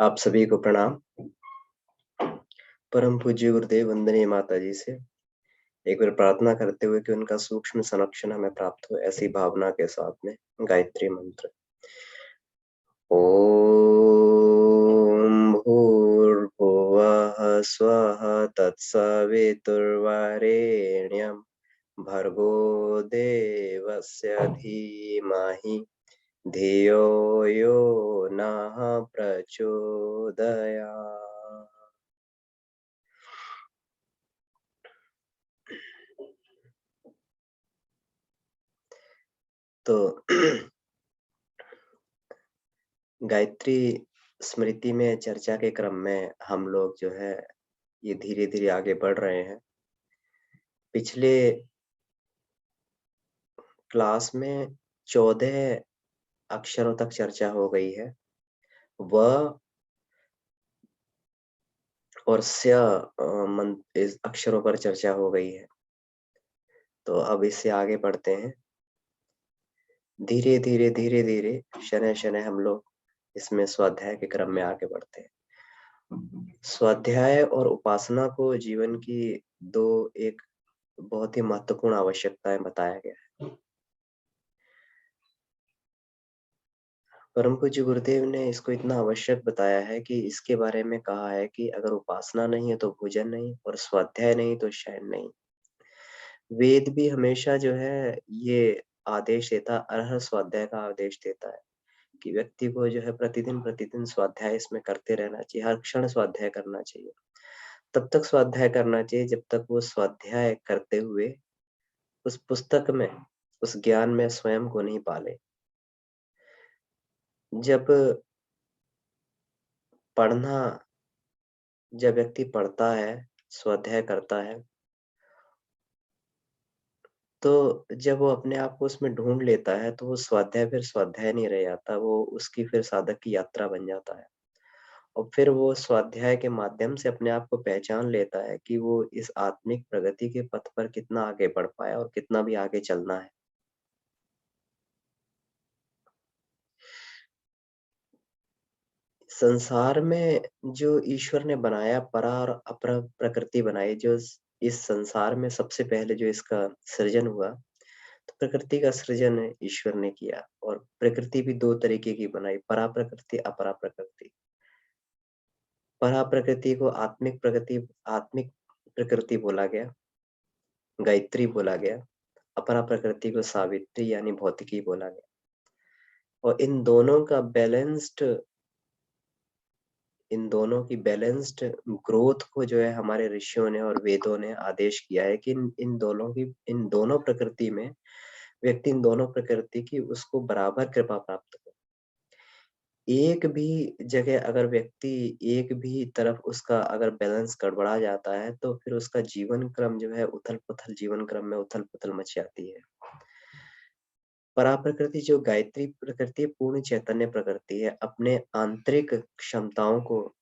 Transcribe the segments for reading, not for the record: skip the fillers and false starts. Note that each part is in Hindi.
आप सभी को प्रणाम। परम पूज्य गुरुदेव वंदनीय माता जी से एक बार प्रार्थना करते हुए कि उनका सूक्ष्म संरक्षण हमें प्राप्त हो, ऐसी भावना के साथ में गायत्री मंत्र। ओम भूर्भुवः स्वः तत्सवितुर्वरेण्यं भर्गो देवस्य धीमहि धियो यो नः प्रचोदयात्। तो गायत्री स्मृति में चर्चा के क्रम में हम लोग जो है ये धीरे-धीरे आगे बढ़ रहे हैं। पिछले क्लास में 14 अक्षरों तक चर्चा हो गई है। व और स्य इस अक्षरों पर चर्चा हो गई है। तो अब इससे आगे बढ़ते हैं। धीरे-धीरे, धीरे-धीरे, शनैः-शनैः हम लोग इसमें स्वाध्याय के क्रम में आगे बढ़ते हैं। स्वाध्याय और उपासना को जीवन की 2 एक बहुत ही महत्वपूर्ण आवश्यकताएँ बताया गया है। परम पूज्य गुरुदेव ने इसको इतना आवश्यक बताया है कि इसके बारे में कहा है कि अगर उपासना नहीं है तो भोजन नहीं और स्वाध्याय नहीं तो शयन नहीं। वेद भी हमेशा जो है ये आदेश देता अरहर स्वाध्याय का आदेश देता है कि व्यक्ति को जो है प्रतिदिन स्वाध्याय इसमें करते रहना चाहिए, हर क्षण स्वाध्याय करना चाहिए। तब तक स्वाध्याय करना चाहिए जब तक वो स्वाध्याय करते हुए उस पुस्तक में, उस ज्ञान में स्वयं को नहीं पाले। जब पढ़ना जब व्यक्ति पढ़ता है, स्वाध्याय करता है, तो जब वो अपने आप को उसमें ढूँढ लेता है, तो वो स्वाध्याय फिर स्वाध्याय नहीं रह जाता, वो उसकी फिर साधक की यात्रा बन जाता है। और फिर वो स्वाध्याय के माध्यम से अपने आप को पहचान लेता है कि वो इस आत्मिक प्रगति के पथ पर कितना आगे बढ़ पाया और कितना भी आगे चलना है। संसार में जो ईश्वर ने बनाया परा और अपरा प्रकृति बनाई, जो इस संसार में सबसे पहले जो इसका सृजन हुआ, तो प्रकृति का सृजन ईश्वर ने किया और प्रकृति भी 2 तरीके की बनाई, परा प्रकृति, अपरा प्रकृति। परा प्रकृति को आत्मिक प्रकृति बोला गया, गायत्री बोला गया। अपरा प्रकृति को सावित्री यानी भौतिकी बोला गया। और इन दोनों की बैलेंस्ड ग्रोथ को जो है हमारे ऋषियों ने और वेदों ने आदेश किया है कि इन दोनों प्रकृति में व्यक्ति इन दोनों प्रकृति की उसको बराबर कृपा प्राप्त हो। एक भी जगह अगर व्यक्ति एक भी तरफ उसका अगर बैलेंस गड़बड़ा जाता है, तो फिर उसका जीवन क्रम जो है उथल-पुथल जीवन क्रम में उथल-पुथल मच जाती है। पराप्रकृति जो गायत्री प्रकृति पूर्ण चैतन्य प्रकृति है, अपने आंतरिक क्षमताओं को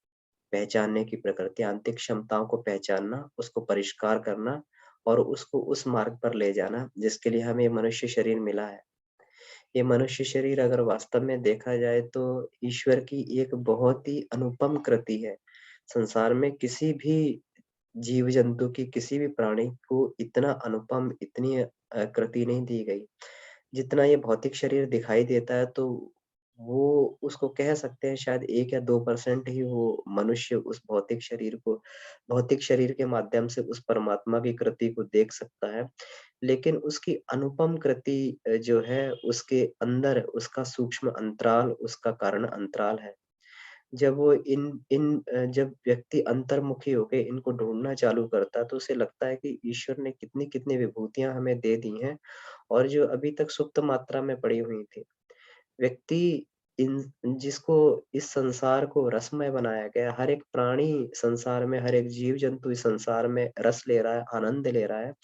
पहचानने की प्रकृति, आंतरिक क्षमताओं को पहचानना, उसको परिष्कार करना और उसको उस मार्ग पर ले जाना, जिसके लिए हमें मनुष्य शरीर मिला है। ये मनुष्य शरीर अगर वास्तव में देखा जाए तो ईश्वर की एक बहुत ही अनुपम कृति है। संसार में किसी भी जीव-जंतु की, किसी भी प्राणी को इतना अनुपम, इतनी कृति नहीं दी गई। जितना ये भौतिक शरीर दिखाई देता है तो वो उसको कह सकते हैं शायद 1 या 2% ही वो मनुष्य उस भौतिक शरीर के माध्यम से उस परमात्मा की कृति को देख सकता है। लेकिन उसकी अनुपम कृति जो है उसके अंदर उसका सूक्ष्म अंतराल, उसका कारण अंतराल है। जब वो जब व्यक्ति अंतर्मुखी होके इनको ढूँढना चालू करता है तो उसे लगता है कि ईश्वर ने कितनी-कितनी विभूतियाँ हमें दे दी हैं और जो अभी तक सुप्त मात्रा में पड़ी हुई थी। व्यक्ति इन जिसको इस संसार को रसमय बनाया गया, हर एक प्राणी संसार में, हर एक जीव-जंतु इस संसार में रस ले रहा है, आनंद ले रहा है।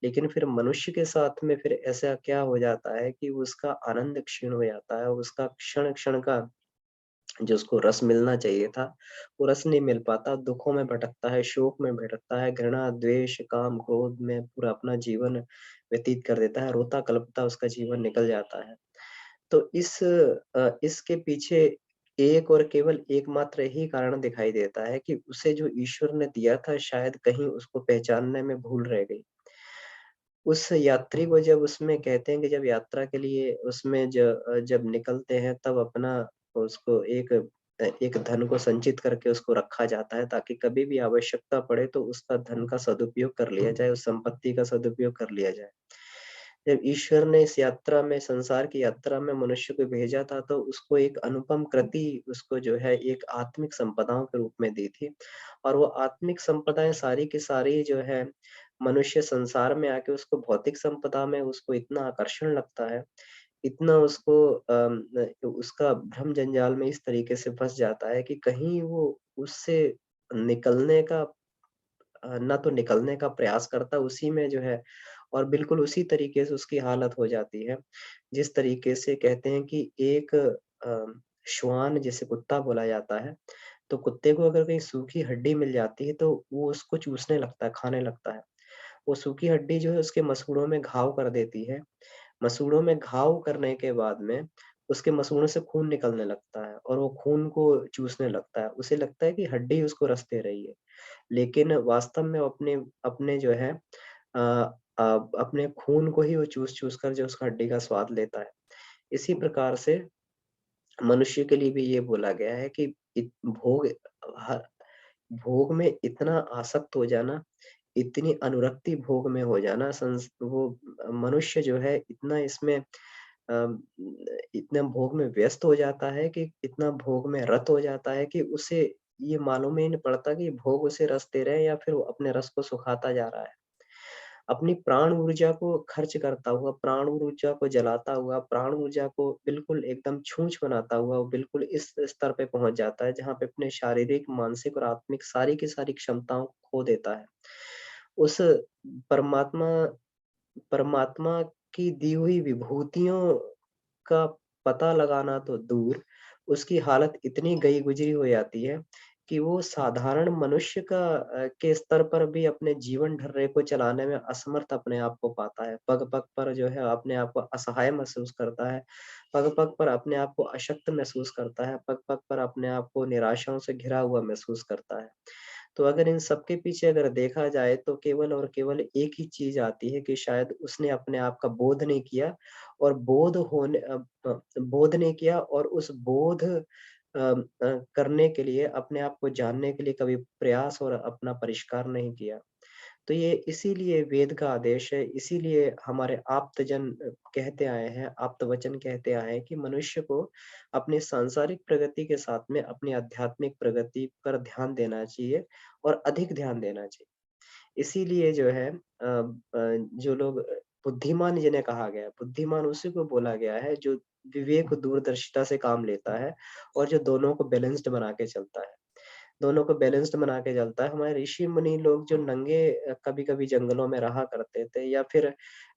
लेकिन फिर मनुष्य के साथ में फिर ऐसा क्या हो जाता है कि उसका आनंद क्षीण हो जाता है, उसका क्षण-क्षण का जो उसको रस मिलना चाहिए था, वो रस नहीं मिल पाता, दुखों में भटकता है, शोक में भटकता है, घृणा, द्वेष, काम, क्रोध में पूरा अपना जीवन व्यतीत कर देता है, रोता-कल्पता उसका जीवन निकल जाता है। तो इसके पीछे एक और केवल एकमात्र ही कारण दिखाई देता है कि उसे जो ईश्वर ने दिया था शायद कहीं उसको पहचानने में भूल रह गई। उस यात्री को जब उसमें कहते हैं कि जब यात्रा के लिए उसमें जब निकलते हैं तब अपना उसको एक धन को संचित करके उसको रखा जाता है ताकि कभी भी आवश्यकता पड़े तो उसका धन का सदुपयोग कर लिया जाए, उस संपत्ति का सदुपयोग कर लिया जाए। जब ईश्वर ने इस यात्रा में संसार की यात्रा में मनुष्य को भेजा था तो उसको एक अनुपम कृति उसको जो है एक आत्मिक संपदाओं के रूप में दी थी। और वो आत्मिक संपदाएँ सारी की सारी जो है मनुष्य संसार में आके उसको भौतिक संपदा में उसको इतना आकर्षण लगता है, इतना उसको उसका भ्रम जंजाल में इस तरीके से फँस जाता है कि कहीं वो उससे निकलने का ना तो निकलने का प्रयास करता उसी में जो है और बिल्कुल उसी तरीके से उसकी हालत हो जाती है। जिस तरीके से कहते हैं कि एक श्वान जिसे कुत्ता बोला जाता है, तो कुत्ते को अगर कहीं सूखी हड्डी मिल जाती है तो वो उसको चूसने लगता है, खाने लगता है। वो सूखी हड्डी जो है उसके मसूड़ों में घाव कर देती है। मसूड़ों में घाव करने के बाद में उसके मसूड़ों से खून निकलने लगता है और वो खून को चूसने लगता है। उसे लगता है कि हड्डी उसको रस दे रही है। लेकिन वास्तव में वो अपने अपने जो है अ अपने खून को ही वो चूस-चूस कर जो उस हड्डी का स्वाद लेता है। इसी प्रकार से मनुष्य के लिए भी ये बोला गया है कि ह भोग में इतना आसक्त हो जाना, इतनी अनुरक्ति भोग में हो जाना वो मनुष्य जो है इतना इसमें इतना भोग में व्यस्त हो जाता है कि इतना भोग में रत हो जाता है कि उसे ये मालूम ही नहीं पड़ता कि भोग उसे रस दे रहे हैं या फिर वो अपने रस को सुखाता जा रहा है। अपनी प्राण ऊर्जा को खर्च करता हुआ, प्राण ऊर्जा को जलाता हुआ, प्राण ऊर्जा को बिल्कुल एकदम छूछ बनाता हुआ, वो बिल्कुल इस स्तर पे पहुँच जाता है जहाँ पे अपने शारीरिक, मानसिक और आत्मिक सारी की सारी क्षमताओं को खो देता है। उस परमात्मा परमात्मा की दी हुई विभूतियों का पता लगाना तो दूर, उसकी हालत इतनी गई गुजरी हो जाती है कि वो साधारण मनुष्य के स्तर पर भी अपने जीवन ढर्रे को चलाने में असमर्थ अपने आप को पाता है। पग-पग पर जो है अपने आप को असहाय महसूस करता है। पग-पग पर अपने आप को अशक्त महसूस करता है। पग-पग पर अपने आप को निराशाओं से घिरा हुआ महसूस करता है। तो अगर इन सब के पीछे अगर देखा जाए तो केवल और केवल एक ही चीज़ आती है कि शायद उसने अपने आप का बोध नहीं किया और बोध नहीं किया और उस बोध करने के लिए अपने आप को जानने के लिए कभी प्रयास और अपना परिष्कार नहीं किया। तो ये इसीलिए वेद का आदेश है, इसीलिए हमारे आप्तजन कहते आए हैं, आप्तवचन कहते आए हैं कि मनुष्य को अपनी सांसारिक प्रगति के साथ में अपनी आध्यात्मिक प्रगति पर ध्यान देना चाहिए और अधिक ध्यान देना चाहिए। इसीलिए जो है जो लोग बुद्धिमान जिन्हें कहा गया है, बुद्धिमान उसी को बोला गया है जो विवेक दूरदर्शिता से काम लेता है और जो दोनों को बैलेंस्ड बना के चलता है। दोनों को बैलेंस्ड बना के चलता है। हमारे ऋषि-मुनि लोग जो नंगे कभी-कभी जंगलों में रहा करते थे या फिर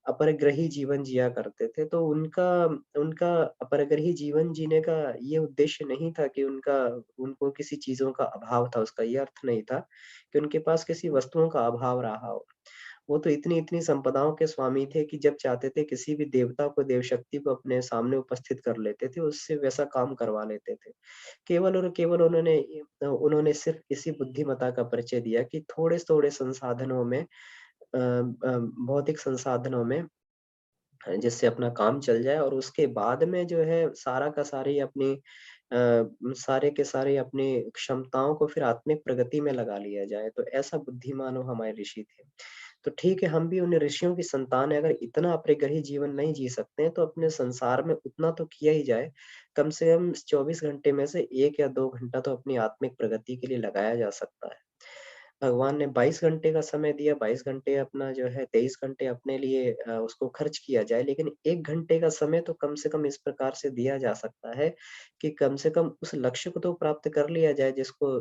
अपरिग्रही जीवन जिया करते थे, तो उनका उनका अपरिग्रही जीवन जीने का ये उद्देश्य नहीं था कि उनको किसी चीज़ों का अभाव था, उसका ये अर्थ नहीं था कि उनके पास किसी वस्तुओं का अभाव रहा हो। वो तो इतनी-इतनी संपदाओं के स्वामी थे कि जब चाहते थे किसी भी देवता को, देव शक्ति को अपने सामने उपस्थित कर लेते थे, उससे वैसा काम करवा लेते थे। केवल और केवल उन्होंने सिर्फ़ इसी बुद्धिमत्ता का परिचय दिया कि थोड़े-थोड़े संसाधनों में भौतिक संसाधनों में जिससे अपना काम चल जाए और उसके बाद में जो है सारा का सारी सारे के सारे अपनी क्षमताओं को फिर आत्मिक प्रगति में लगा लिया जाए, तो ऐसा बुद्धिमान वो हमारे ऋषि थे। तो ठीक है, हम भी उन ऋषियों की संतान हैं, अगर इतना अपरिग्रही जीवन नहीं जी सकते हैं, तो अपने संसार में उतना तो किया ही जाए। कम से कम 24 घंटे में से 1 या 2 घंटा तो अपनी आत्मिक प्रगति के लिए लगाया जा सकता है। भगवान ने 22 घंटे का समय दिया, 22 घंटे अपना जो है 23 घंटे अपने लिए उसको खर्च किया जाए, लेकिन 1 घंटे का समय तो कम से कम इस प्रकार से दिया जा सकता है कि कम से कम उस लक्ष्य को तो प्राप्त कर लिया जाए जिसको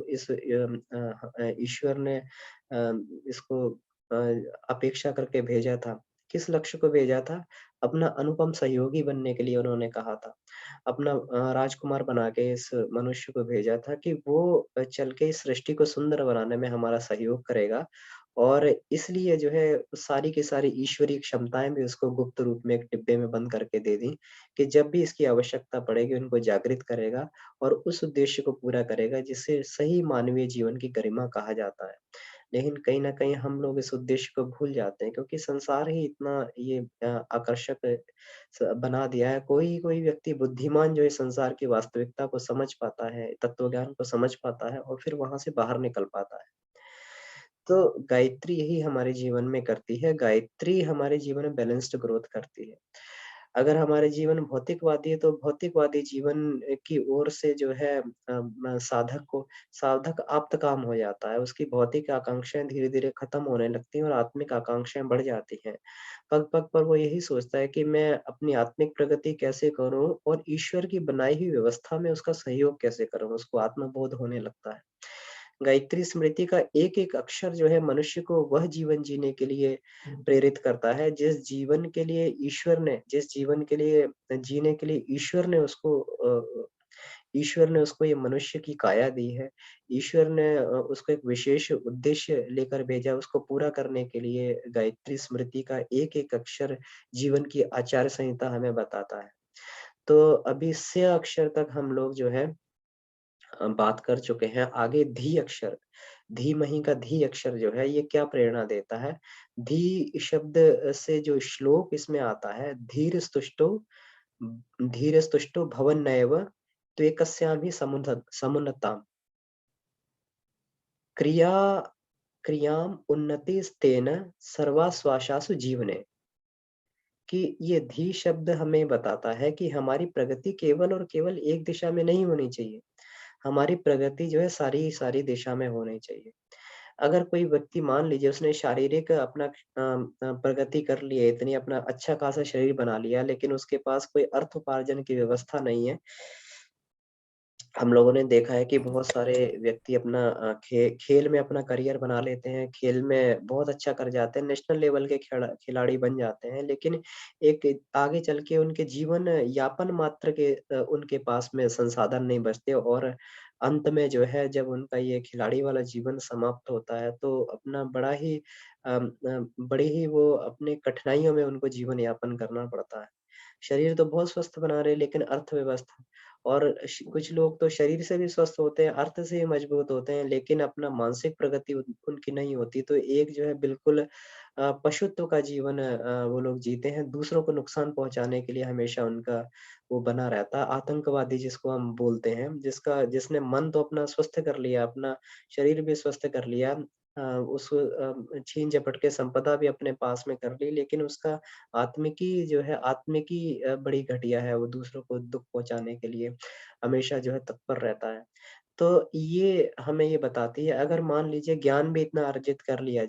ईश्वर ने इसको अपेक्षा करके भेजा था। किस लक्ष्य को भेजा था? अपना अनुपम सहयोगी बनने के लिए उन्होंने कहा था। अपना राजकुमार बना के इस मनुष्य को भेजा था कि वो चल के इस सृष्टि को सुंदर बनाने में हमारा सहयोग करेगा और इसलिए जो है सारी की सारी ईश्वरीय क्षमताएँ भी उसको गुप्त रूप में एक डिब्बे में बंद करके दे दी, कि जब भी इसकी आवश्यकता पड़ेगी उनको जागृत करेगा और उस उद्देश्य को पूरा करेगा जिसे सही मानवीय जीवन की गरिमा कहा जाता है। लेकिन कहीं न कहीं हम लोग इस उद्देश्य को भूल जाते हैं क्योंकि संसार ही इतना ये आकर्षक बना दिया है। कोई व्यक्ति बुद्धिमान जो है संसार की वास्तविकता को समझ पाता है, तत्वज्ञान को समझ पाता है और फिर वहाँ से बाहर निकल पाता है। तो गायत्री यही हमारे जीवन में करती है, गायत्री हमारे जीवन में बैलेंस्ड ग्रोथ करती है। अगर हमारे जीवन भौतिकवादी है तो भौतिकवादी जीवन की ओर से जो है साधक आप्तकाम हो जाता है। उसकी भौतिक आकांक्षाएँ धीरे-धीरे खत्म होने लगती हैं और आत्मिक आकांक्षाएँ बढ़ जाती हैं। पग-पग पर वो यही सोचता है कि मैं अपनी आत्मिक प्रगति कैसे करूँ और ईश्वर की बनाई हुई व्यवस्था में उसका सहयोग कैसे करूँ? उसको आत्मबोध होने लगता है। गायत्री स्मृति का एक-एक अक्षर जो है मनुष्य को वह जीवन जीने के लिए प्रेरित करता है, जिस जीवन के लिए जीने के लिए ईश्वर ने उसको ये मनुष्य की काया दी है। ईश्वर ने उसको एक विशेष उद्देश्य लेकर भेजा है, उसको पूरा करने के लिए गायत्री स्मृति का एक-एक अक्षर जीवन की आचार संहिता हमें बताता है। तो अभी स्य अक्षर तक हम लोग जो है बात कर चुके हैं। आगे धी अक्षर, धीमहि का धी अक्षर जो है ये क्या प्रेरणा देता है? धी शब्द से जो श्लोक इसमें आता है, धीरस्तुष्टो भवन्नैव त्वेकस्यामि समुन्नताम् क्रिया क्रियाम् उन्नतिस्तेन सर्वाश्वासासु जीवने। कि ये धी शब्द हमें बताता है कि हमारी प्रगति केवल और केवल एक दिशा में नहीं होनी चाहिए। हमारी प्रगति जो है सारी दिशा में होनी चाहिए। अगर कोई व्यक्ति मान लीजिए उसने शारीरिक अपना प्रगति कर ली है, इतनी अपना अच्छा खासा शरीर बना लिया, लेकिन उसके पास कोई अर्थोपार्जन की व्यवस्था नहीं है। हम लोगों ने देखा है कि बहुत सारे व्यक्ति अपना खेल में अपना करियर बना लेते हैं, खेल में बहुत अच्छा कर जाते हैं, नेशनल लेवल के खिलाड़ी बन जाते हैं, लेकिन एक आगे चल के उनके जीवन यापन मात्र के उनके पास में संसाधन नहीं बचते और अंत में जो है जब उनका ये खिलाड़ी वाला जीवन समाप्त होता है, तो अपना बड़ी ही वो अपने कठिनाइयों में उनको जीवन यापन करना पड़ता है। शरीर तो बहुत स्वस्थ बना रहे हैं, लेकिन अर्थव्यवस्था और कुछ लोग तो शरीर से भी स्वस्थ होते हैं, अर्थ से भी मजबूत होते हैं, लेकिन अपना मानसिक प्रगति उनकी नहीं होती। तो एक जो है बिल्कुल पशुत्व का जीवन वो लोग जीते हैं, दूसरों को नुकसान पहुँचाने के लिए हमेशा उनका वो बना रहता है। आतंकवादी जिसको हम बोलते हैं, जिसने मन तो अपना स्वस्थ कर लिया, अपना शरीर भी स्वस्थ कर लिया, उसको छीन-झपट के संपदा भी अपने पास में कर ली, लेकिन उसका आत्मिकी बड़ी घटिया है, वो दूसरों को दुःख पहुँचाने के लिए हमेशा जो है तत्पर रहता है। तो ये हमें ये बताती है अगर मान लीजिए ज्ञान भी इतना अर्जित कर लिया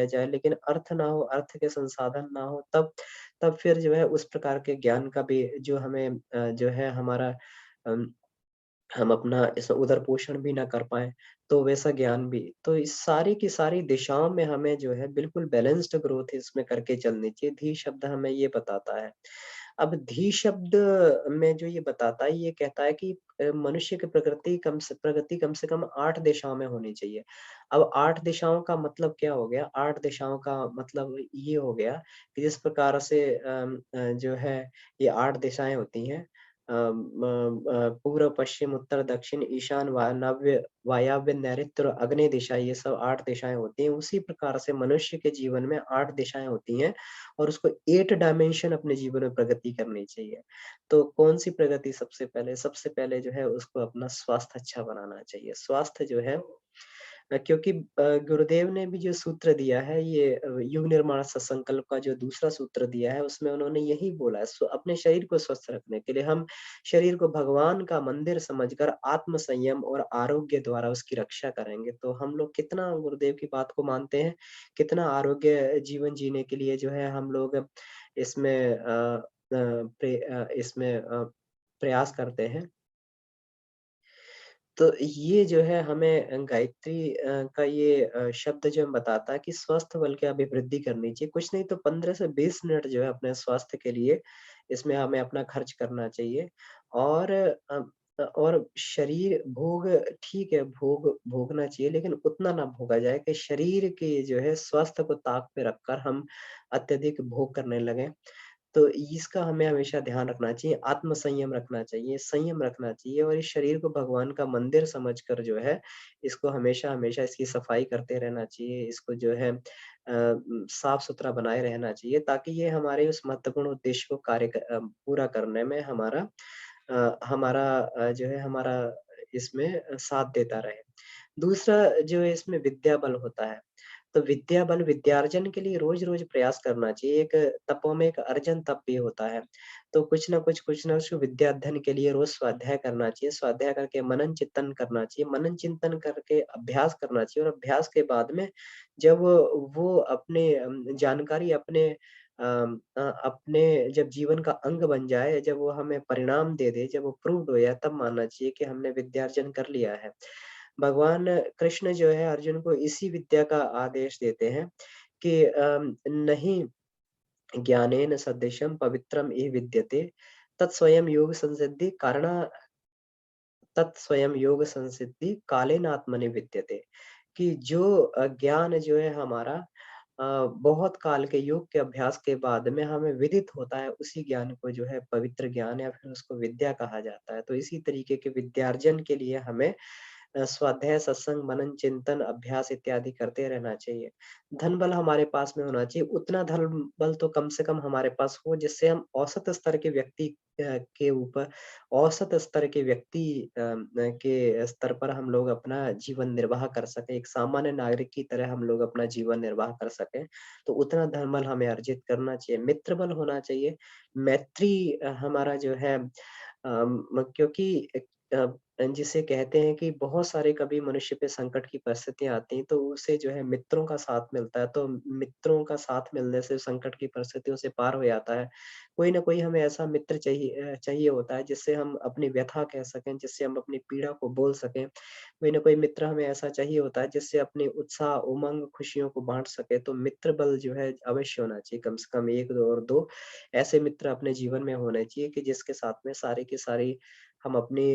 जाए लेकिन अर्थ ना हो, अर्थ के संसाधन ना हो तब फिर जो है उस प्रकार के ज्ञान का भी जो हमें जो है हमारा अम हम अपना इस उदर पोषण भी ना कर पाएँ, तो वैसा ज्ञान भी। तो इस सारी की सारी दिशाओं में हमें जो है बिल्कुल बैलेंस्ड ग्रोथ इसमें करके चलनी चाहिए। धी शब्द हमें ये बताता है। अब धी शब्द में जो ये बताता है, ये कहता है कि मनुष्य की प्रगति कम से कम 8 दिशाओं में होनी चाहिए। अब 8 दिशाओं का मतलब क्या हो गया? 8 दिशाओं का मतलब ये हो गया कि जिस प्रकार से जो है ये 8 दिशाएँ होती हैं पूर्व, पश्चिम, उत्तर, दक्षिण, ईशान, वायव्य, नैऋत्य और आग्नेय दिशा ये सब 8 दिशाएँ होती हैं। उसी प्रकार से मनुष्य के जीवन में 8 दिशाएँ होती हैं और उसको 8 डायमेंशन अपने जीवन में प्रगति करनी चाहिए। तो कौन-सी प्रगति सबसे पहले? सबसे पहले जो है उसको अपना स्वास्थ्य अच्छा बनाना चाहिए। स्वास्थ्य जो है क्योंकि गुरुदेव ने भी जो सूत्र दिया है ये युग निर्माण सत्संकल्प का जो दूसरा सूत्र दिया है उसमें उन्होंने यही बोला है अपने शरीर को स्वस्थ रखने के लिए हम शरीर को भगवान का मंदिर समझकर आत्म संयम और आरोग्य द्वारा उसकी रक्षा करेंगे। तो हम लोग कितना गुरुदेव की बात को मानते हैं, कितना आरोग्य जीवन जीने के लिए जो है हम लोग इसमें प्रयास करते हैं। तो ये जो है हमें गायत्री का ये शब्द जो बताता है कि स्वस्थ बल की अभिवृद्धि करनी चाहिए। कुछ नहीं तो 15 से 20 मिनट जो है अपने स्वास्थ्य के लिए इसमें हमें अपना खर्च करना चाहिए। और और शरीर भोग ठीक है, भोगना चाहिए लेकिन उतना ना भोगा जाए कि शरीर के जो है स्वास्थ्य को ताक पे रखकर हम अत्यधिक भोग करने लगें। तो इसका हमें हमेशा ध्यान रखना चाहिए, आत्म-संयम रखना चाहिए, संयम रखना चाहिए और इस शरीर को भगवान का मंदिर समझकर जो है, इसको हमेशा-हमेशा इसकी सफाई करते रहना चाहिए। इसको जो है साफ-सुथरा बनाए रहना चाहिए ताकि ये हमारे उस महत्वपूर्ण उद्देश्य को पूरा करने में हमारा जो है हमारा इसमें साथ देता रहे। दूसरा जो है इसमें विद्या बल होता है। तो विद्या बल विद्यार्जन के लिए रोज़-रोज़ प्रयास करना चाहिए। एक तपोमेक अर्जन तप भी होता है। तो कुछ न कुछ विद्या अध्ययन के लिए रोज़ स्वाध्याय करना चाहिए। स्वाध्याय करके मनन चिंतन करना चाहिए। मनन चिंतन करके अभ्यास करना चाहिए और अभ्यास के बाद में जब वो अपने जानकारी अपने जब जीवन का अंग बन जाए, जब वो हमें परिणाम दे दे, जब वो प्रूव्ड हो जाए तब मानना चाहिए कि हमने विद्यार्जन कर लिया है। भगवान कृष्ण जो है अर्जुन को इसी विद्या का आदेश देते हैं कि नहीं ज्ञानेन सदृशं पवित्रम इह विद्यते तत्स्वयं योग संसिद्धि कारणा तत्स्वयं योग संसिद्धि कालेन आत्मनि विद्यते। कि जो ज्ञान जो है हमारा बहुत काल के योग के अभ्यास के बाद में हमें विदित होता है, उसी ज्ञान को जो है पवित्र ज्ञान या फिर उसको विद्या कहा जाता है। तो इसी तरीके के विद्यार्जन के लिए हमें स्वाध्याय, सत्संग, मनन, चिंतन, अभ्यास इत्यादि करते रहना चाहिए। धन बल हमारे पास में होना चाहिए, उतना धन बल तो कम से कम हमारे पास हो जिससे हम औसत स्तर के व्यक्ति के ऊपर औसत स्तर के व्यक्ति के स्तर पर हम लोग अपना जीवन निर्वाह कर सकें, एक सामान्य नागरिक की तरह हम लोग अपना जीवन निर्वाह कर सकें, तो उतना धन बल हमें अर्जित करना चाहिए। मित्र बल होना चाहिए, मैत्री हमारा जो है क्योंकि जिसे कहते हैं कि बहुत सारे कभी मनुष्य पे संकट की परिस्थितियाँ आती हैं, तो उसे जो है मित्रों का साथ मिलता है, तो मित्रों का साथ मिलने से संकट की परिस्थितियों से पार हो जाता है। कोई न कोई हमें ऐसा मित्र चाहिए होता है, जिससे हम अपनी व्यथा कह सकें, जिससे हम अपनी पीड़ा को बोल सकें। कोई न कोई मित्र हमें ऐसा चाहिए होता है, जिससे अपने उत्साह, उमंग, खुशियों को बाँट सके। तो मित्र बल जो है अवश्य होना चाहिए, कम से कम 1 और 2 ऐसे मित्र अपने जीवन में होने चाहिए कि जिसके साथ में सारी की सारी हम अपनी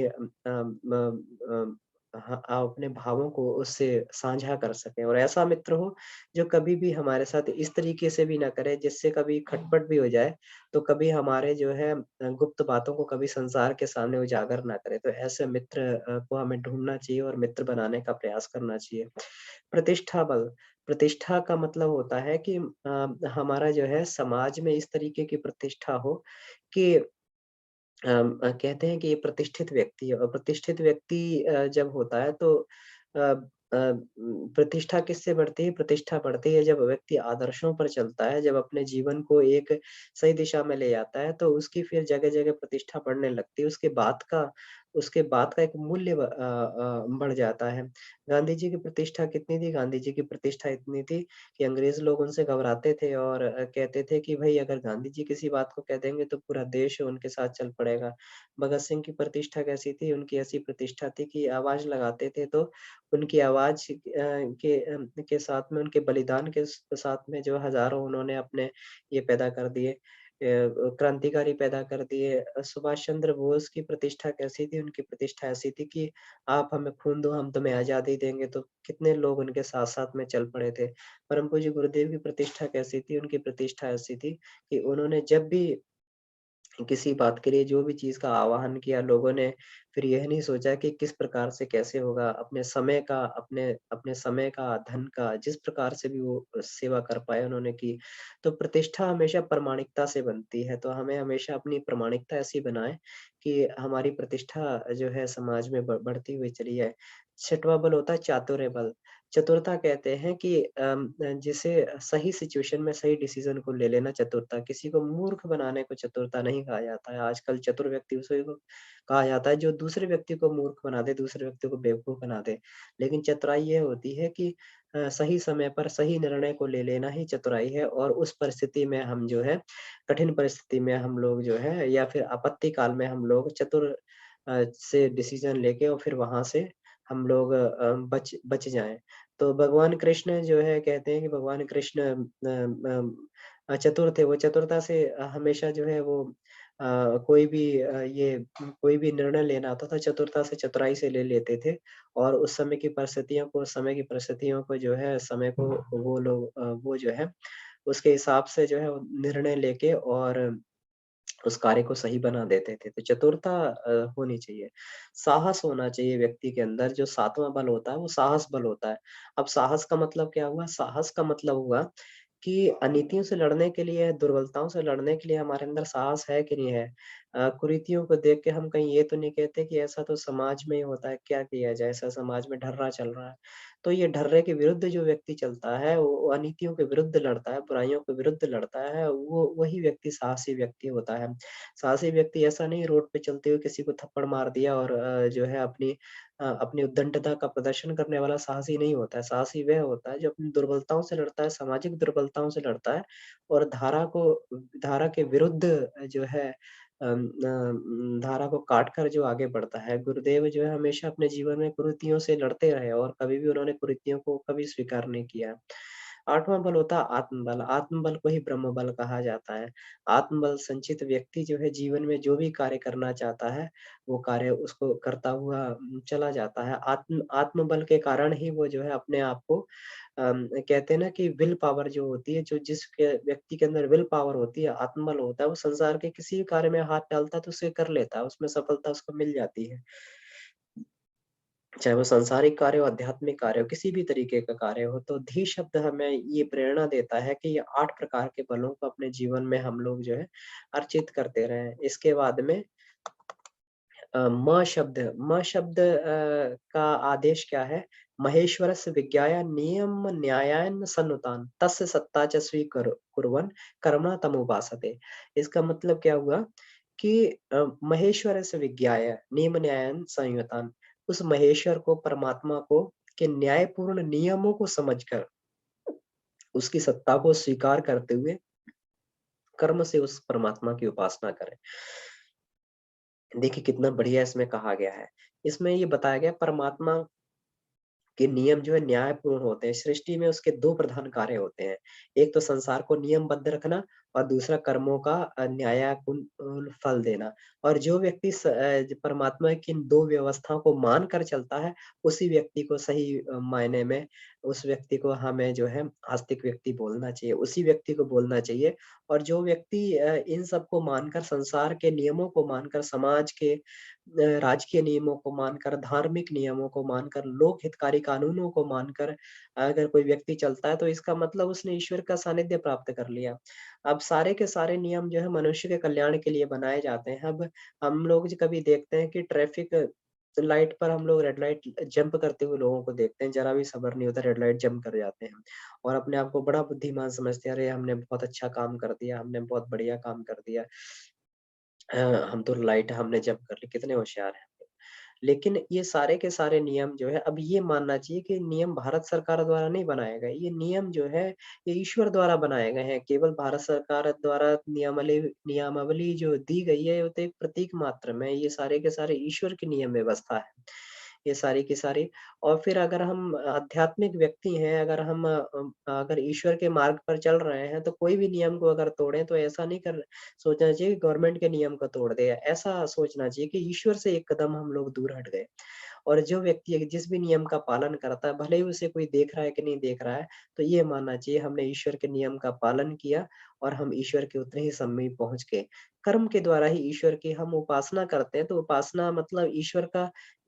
अपने भावों को उससे साझा कर सकें और ऐसा मित्र हो जो कभी भी हमारे साथ इस तरीके से भी ना करे जिससे कभी खटपट भी हो जाए, तो कभी हमारे जो है गुप्त बातों को कभी संसार के सामने उजागर ना करे। तो ऐसे मित्र को हमें ढूँढना चाहिए और मित्र बनाने का प्रयास करना चाहिए। प्रतिष्ठा बल, प्रतिष्ठा का मतलब होता है कि हमारा जो है समाज में इस तरीके की प्रतिष्ठा हो कि कहते हैं कि ये प्रतिष्ठित व्यक्ति है और प्रतिष्ठित व्यक्ति जब होता है तो प्रतिष्ठा किससे बढ़ती है? प्रतिष्ठा बढ़ती है जब व्यक्ति आदर्शों पर चलता है, जब अपने जीवन को एक सही दिशा में ले जाता है, तो उसकी फिर जगह-जगह प्रतिष्ठा बढ़ने लगती है। उसके बाद का एक मूल्य बढ़ जाता है। गांधी जी की प्रतिष्ठा कितनी थी? गांधी जी की प्रतिष्ठा इतनी थी कि अंग्रेज़ लोग उनसे घबराते थे और कहते थे कि भई अगर गांधी जी किसी बात को कह देंगे तो पूरा देश उनके साथ चल पड़ेगा। भगत सिंह की प्रतिष्ठा कैसी थी? उनकी ऐसी प्रतिष्ठा थी कि आवाज़ लगाते थे तो उनकी आवाज़ के साथ में उनके बलिदान के साथ में जो हज़ारों उन्होंने अपने ये पैदा कर दिए क्रांतिकारी पैदा कर दिए। सुभाष चंद्र बोस की प्रतिष्ठा कैसी थी? उनकी प्रतिष्ठा ऐसी थी कि आप हमें खून दो, हम तुम्हें आज़ादी देंगे, तो कितने लोग उनके साथ-साथ में चल पड़े थे। परम पूज्य गुरुदेव की प्रतिष्ठा कैसी थी? उनकी प्रतिष्ठा ऐसी थी कि उन्होंने जब भी किसी बात के लिए जो भी चीज़ का आह्वान किया लोगों ने, फिर यह नहीं सोचा कि किस प्रकार से कैसे होगा, अपने समय का, धन का, जिस प्रकार से भी वो सेवा कर पाए उन्होंने की। तो प्रतिष्ठा हमेशा प्रामाणिकता से बनती है, तो हमें हमेशा अपनी प्रामाणिकता ऐसी बनाएँ कि हमारी प्रतिष्ठा जो है समाज में बढ़ती हुई चली जाए। छठवां बल होता है चातुर्य बल। चतुरता कहते हैं कि जिसे सही सिचुएशन में सही डिसीज़न को ले लेना चतुरता, किसी को मूर्ख बनाने को चतुरता नहीं कहा जाता है। आजकल चतुर व्यक्ति उसे को कहा जाता है जो दूसरे व्यक्ति को मूर्ख बना दे, दूसरे व्यक्ति को बेवकूफ़ बना दे। लेकिन चतुराई ये होती है कि सही समय पर सही निर्णय को ले लेना ही चतुराई है और उस परिस्थिति में हम जो है कठिन परिस्थिति में हम लोग जो है या फिर आपत्ति काल में हम लोग से डिसीज़न लेके और फिर वहाँ से हम लोग बच बच जाएँ। तो भगवान कृष्ण जो है कहते हैं कि भगवान कृष्ण चतुर थे, वो चतुरता से हमेशा जो है वो कोई भी निर्णय लेना होता था चतुरता से, चतुराई से ले लेते थे और उस समय की परिस्थितियों को, जो है समय को वो जो है उसके हिसाब से जो है वो निर्णय लेके और उस कार्य को सही बना देते थे। तो चतुरता होनी चाहिए। साहस होना चाहिए व्यक्ति के अंदर, जो 7वाँ बल होता है वो साहस बल होता है। अब साहस का मतलब क्या हुआ? साहस का मतलब हुआ कि अनीतियों से लड़ने के लिए, दुर्बलताओं से लड़ने के लिए हमारे अंदर साहस है कि नहीं है? कुरीतियों को देख के हम कहीं ये तो नहीं कहते कि ऐसा तो समाज में ही होता है, क्या किया जाए? ऐसा समाज में ढर्रा चल रहा है। तो ये ढर्रे के विरुद्ध जो व्यक्ति चलता है, वो अनीतियों के विरुद्ध लड़ता है, बुराइयों के विरुद्ध लड़ता है, वो वही व्यक्ति साहसी व्यक्ति होता है। साहसी व्यक्ति ऐसा नहीं रोड पे चलते हुए किसी को थप्पड़ मार दिया और जो है अपनी उद्दंडता का प्रदर्शन करने वाला साहसी नहीं होता है। साहसी वह होता है जो अपनी दुर्बलताओं से लड़ता है, सामाजिक दुर्बलताओं से लड़ता है और धारा के विरुद्ध जो है धारा को काट कर जो आगे बढ़ता है। गुरुदेव जो है हमेशा अपने जीवन में कुरीतियों से लड़ते रहे और कभी भी उन्होंने कुरीतियों को कभी स्वीकार नहीं किया। 8वाँ बल होता है आत्मबल। आत्मबल को ही ब्रह्म बल कहा जाता है। आत्मबल संचित व्यक्ति जो है जीवन में जो भी कार्य करना चाहता है, वो कार्य उसको करता हुआ चला जाता है। आत्मबल के कारण ही वो जो है अपने आप को कहते हैं ना कि विल पावर जो होती है, जो जिसके व्यक्ति के अंदर विल पावर होती है, आत्मबल होता है, वो संसार के किसी भी कार्य में हाथ डालता है तो उसे कर लेता है, उसमें सफलता उसको मिल जाती है। चाहे वो सांसारिक कार्य हो, आध्यात्मिक कार्य हो, किसी भी तरीके का कार्य हो, तो धी शब्द हमें ये प्रेरणा देता है कि ये 8 प्रकार के बलों को अपने जीवन में हम लोग जो है अर्चित करते रहें। इसके बाद में म शब्द का आदेश क्या है? महेश्वरस्य विज्ञाय नियम न्यायान् सन्नुतान् तस्य सत्ता च कुर्वन् कर्मणा तमुपासते। इसका मतलब क्या हुआ कि महेश्वरस्य विज्ञाय नियम न्यायान् संयुतान्, उस महेश्वर को, परमात्मा को के न्यायपूर्ण नियमों को समझकर, उसकी सत्ता को स्वीकार करते हुए कर्म से उस परमात्मा की उपासना करें। देखिए कितना बढ़िया इसमें कहा गया है। इसमें ये बताया गया परमात्मा के नियम जो है न्यायपूर्ण होते हैं। सृष्टि में उसके 2 प्रधान कार्य होते हैं। एक तो संसार को नियमबद्ध रखना और दूसरा कर्मों का न्यायपूर्ण फल देना। और जो व्यक्ति परमात्मा की इन 2 व्यवस्थाओं को मानकर चलता है, उसी व्यक्ति को सही मायने में उस व्यक्ति को हमें जो है आस्तिक व्यक्ति बोलना चाहिए, उसी व्यक्ति को बोलना चाहिए। और जो व्यक्ति इन सब को मानकर, संसार के नियमों को मानकर, समाज के राजकीय नियमों को मानकर, धार्मिक नियमों को मानकर, लोक हितकारी कानूनों को मानकर अगर कोई व्यक्ति चलता है तो इसका मतलब उसने ईश्वर का सानिध्य प्राप्त कर लिया। अब सारे के सारे नियम जो है मनुष्य के कल्याण के लिए बनाए जाते हैं। अब हम लोग ज कभी देखते हैं कि ट्रैफिक लाइट पर हम लोग रेड लाइट जंप करते हुए लोगों को देखते हैं, ज़रा भी सब्र नहीं होता, रेड लाइट जंप कर जाते हैं और अपने आप को बड़ा बुद्धिमान समझते हैं, अरे हमने बहुत अच्छा काम कर दिया, हमने बहुत बढ़िया काम कर दिया। हम तो लाइट हमने जंप कर ली, कितने होशियार हैं। लेकिन ये सारे के सारे नियम जो है अब ये मानना चाहिए कि नियम भारत सरकार द्वारा नहीं बनाए गए। ये नियम जो है ये ईश्वर द्वारा बनाए गए हैं। केवल भारत सरकार द्वारा नियमावली जो दी गई है वो तो एक प्रतीक मात्र में है। ये सारे के सारे ईश्वर की नियम व्यवस्था है। ये सारी की सारी और फिर अगर हम आध्यात्मिक व्यक्ति हैं, अगर ईश्वर के मार्ग पर चल रहे हैं, तो कोई भी नियम को अगर तोड़ें तो ऐसा नहीं कर सोचना चाहिए कि गवर्नमेंट के नियम को तोड़ दे। ऐसा सोचना चाहिए कि ईश्वर से एक कदम हम लोग दूर हट गए। और जो व्यक्ति जिस भी नियम का पालन करता है, भले ही उसे कोई देख रहा है कि नहीं देख रहा है, तो ये मानना चाहिए हमने ईश्वर के नियम का पालन किया और हम ईश्वर के उतने ही समीप पहुँच गए। कर्म के द्वारा ही ईश्वर की हम उपासना करते हैं, तो उपासना मतलब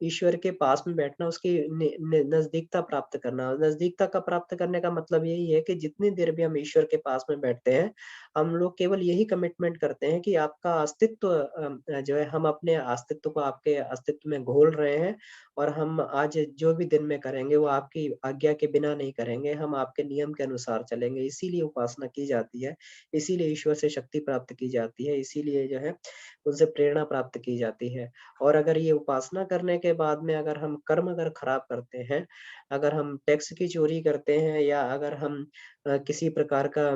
ईश्वर के पास में बैठना, उसकी नि नि नज़दीकता प्राप्त करना। नज़दीकता का प्राप्त करने का मतलब यही है कि जितनी देर भी हम ईश्वर के पास में बैठते हैं, हम लोग केवल यही कमिटमेंट करते हैं कि आपका अस्तित्व जो है हम अपने अस्तित्व को आपके अस्तित्व में घोल रहे हैं और हम आज जो भी दिन में करेंगे वो आपकी आज्ञा के बिना नहीं करेंगे, हम आपके नियम के अनुसार चलेंगे। इसीलिए उपासना की जाती है, इसीलिए ईश्वर से शक्ति प्राप्त की जाती है, इसीलिए जो है उनसे प्रेरणा प्राप्त की जाती है। और अगर ये उपासना करने के बाद में अगर खराब करते हैं, अगर हम टैक्स की चोरी करते हैं या अगर हम किसी प्रकार का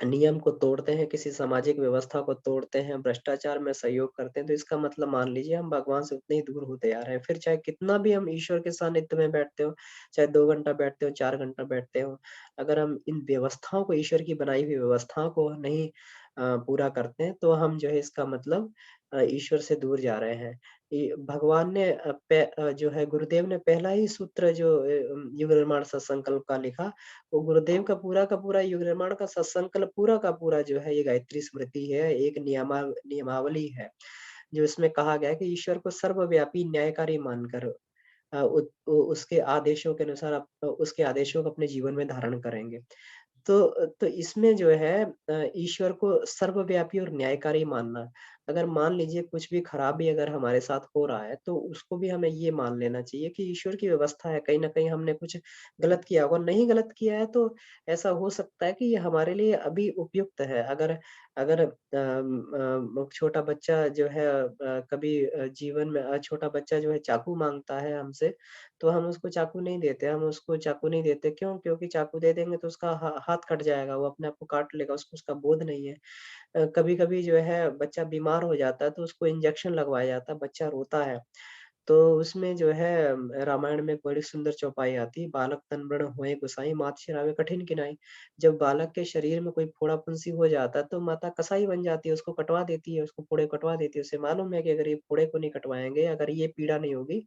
नियम को तोड़ते हैं, किसी सामाजिक व्यवस्था को तोड़ते हैं, भ्रष्टाचार में सहयोग करते हैं, तो इसका मतलब मान लीजिए हम भगवान से उतने ही दूर होते जा रहे हैं। फिर चाहे कितना भी हम ईश्वर के सानिध्य में बैठते हो, चाहे 2 घंटा बैठते हो, 4 घंटा बैठते हो, अगर हम इन व्यवस्थाओं को, ईश्वर की बनाई हुई व्यवस्थाओं को नहीं पूरा करते हैं, तो हम जो है इसका मतलब ईश्वर से दूर जा रहे हैं। भगवान ने जो है गुरुदेव ने पहला ही सूत्र जो युग निर्माण सत्संकल्प का लिखा, वो गुरुदेव का पूरा युग निर्माण का सत्संकल्प पूरा का पूरा जो है ये गायत्री स्मृति है, एक नियमावली है, जो इसमें कहा गया है कि ईश्वर को सर्वव्यापी न्यायकारी मानकर उसके आदेशों के अनुसार उसके आदेशों को अपने जीवन में धारण करेंगे। तो इसमें जो है ईश्वर को सर्वव्यापी और न्यायकारी मानना। अगर मान लीजिए कुछ भी खराबी अगर हमारे साथ हो रहा है, तो उसको भी हमें ये मान लेना चाहिए कि ईश्वर की व्यवस्था है, कहीं न कहीं हमने कुछ गलत किया होगा। नहीं गलत किया है तो ऐसा हो सकता है कि ये हमारे लिए अभी उपयुक्त है। अगर अगर छोटा बच्चा जो है कभी जीवन में छोटा बच्चा जो है चाकू माँगता है हमसे, तो हम उसको चाकू नहीं देते, हम उसको चाकू नहीं देते क्यों? क्योंकि चाकू दे देंगे तो उसका हाथ कट जाएगा, वो अपने आप को काट लेगा, उसको उसका बोध नहीं है। कभी-कभी जो है बच्चा बीमार हो जाता है तो उसको इंजेक्शन लगवाया जाता है, बच्चा रोता है। तो उसमें जो है रामायण में एक बड़ी सुंदर चौपाई आती है, "बालक तन बड़ होए गोसाई मात फिरावे कठिन किनाई।" जब बालक के शरीर में कोई फोड़ा-फुंसी हो जाता है तो माता कसाई बन जाती है, उसको कटवा देती है, उसको फोड़े कटवा देती है। उसे मालूम है कि अगर ये फोड़े को नहीं कटवाएँगे, अगर ये पीड़ा नहीं होगी,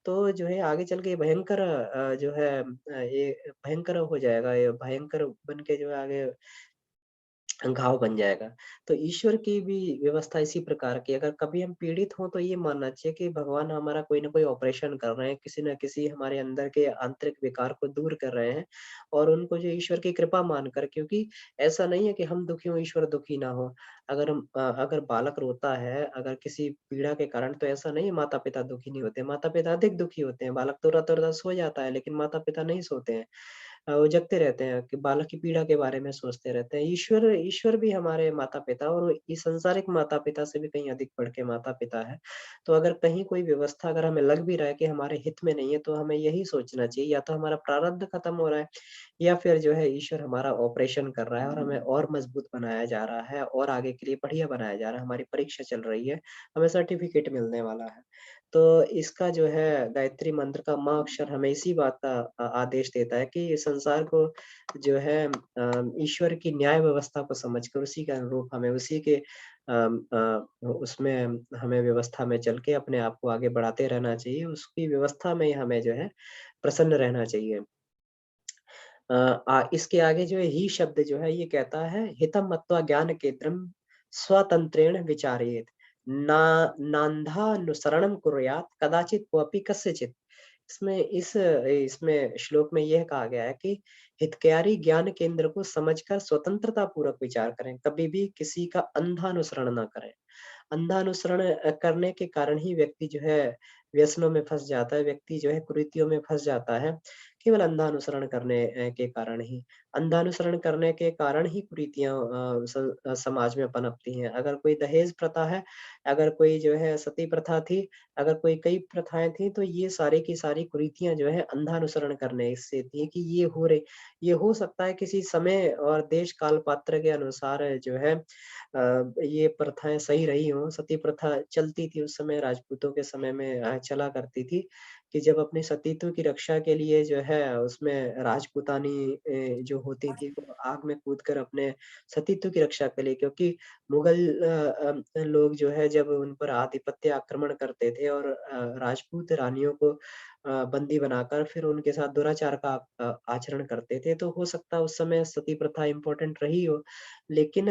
तो जो है आगे चल के ये भयंकर जो है ये भयंकर हो जाएगा, ये भयंकर बन के जो है आगे घाव बन जाएगा। तो ईश्वर की भी व्यवस्था इसी प्रकार की अगर कभी हम पीड़ित हों तो ये मानना चाहिए कि भगवान हमारा कोई न कोई ऑपरेशन कर रहे हैं, किसी न किसी हमारे अंदर के आंतरिक विकार को दूर कर रहे हैं और उनको जो ईश्वर की कृपा मानकर क्योंकि ऐसा नहीं है कि हम दुखी हों, ईश्वर दुखी ना हो। अगर बालक रोता है, अगर किसी पीड़ा के कारण तो ऐसा नहीं है माता-पिता दुखी नहीं होते, माता-पिता अधिक दुखी होते हैं। बालक तो रोता-रोता सो जाता है लेकिन माता-पिता नहीं सोते हैं। वो जगते रहते हैं कि बालक की पीड़ा के बारे में सोचते रहते हैं। ईश्वर ईश्वर भी हमारे माता-पिता और इस सांसारिक माता-पिता से भी कहीं अधिक बढ़ के माता-पिता है। तो अगर कहीं कोई व्यवस्था अगर हमें लग भी रहा है कि हमारे हित में नहीं है, तो हमें यही सोचना चाहिए या तो हमारा प्रारब्ध खत्म हो रहा है या फिर जो है ईश्वर हमारा ऑपरेशन कर रहा है और हमें और मजबूत बनाया जा रहा है और आगे के लिए बढ़िया बनाया जा रहा है। हमारी परीक्षा चल रही है, हमें सर्टिफ़िकेट मिलने वाला है। तो इसका जो है गायत्री मंत्र का माँ अक्षर हमें इसी बात का आदेश देता है कि संसार को जो है ईश्वर की न्याय व्यवस्था को समझकर उसी के अनुरूप हमें उसी के उसमें हमें व्यवस्था में चल के अपने आप को आगे बढ़ाते रहना चाहिए। उसकी व्यवस्था में ही हमें जो है प्रसन्न रहना चाहिए। इसके आगे जो है ही शब्द जो है ये कहता है हितं मत्वा ज्ञान केंद्रम स्वतंत्रेण विचारयेत ना नान्धानुसरणं कुर्यात् कदाचित् क्वपि कस्यचित्। इसमें श्लोक में यह कहा गया है कि हितकारी ज्ञान केंद्र को समझकर स्वतंत्रता पूर्वक विचार करें, कभी भी किसी का अंधा अनुसरण ना करें। अंधा अनुसरण करने के कारण ही व्यक्ति जो है व्यसनों में फँस जाता है, व्यक्ति जो है कुरीतियों में फँस जाता है, केवल अंधा अनुसरण करने के कारण ही। अंधा अनुसरण करने के कारण ही कुरीतियाँ समाज में पनपती हैं। अगर कोई दहेज प्रथा है, अगर कोई जो है सती प्रथा थी, अगर कोई कई प्रथाएँ थी, तो ये सारी की सारी कुरीतियाँ जो है अंधा अनुसरण करने से थी कि ये हो सकता है किसी समय और देश काल पात्र के अनुसार जो है ये प्रथाएँ सही रही हों, सती प्रथा चलती थी उस समय राजपूतों के समय में चला करती थी, कि जब अपने सतीत्व की रक्षा के लिए जो है उसमें राजपूतानी जो होती थी वो आग में कूदकर अपने सतीत्व की रक्षा के लिए क्योंकि मुगल लोग जो है जब उन पर आधिपत्य आक्रमण करते थे और राजपूत रानियों को बंदी बनाकर फिर उनके साथ दुराचार का आचरण करते थे, तो हो सकता है उस समय सती प्रथा इम्पोर्टेंट रही हो। लेकिन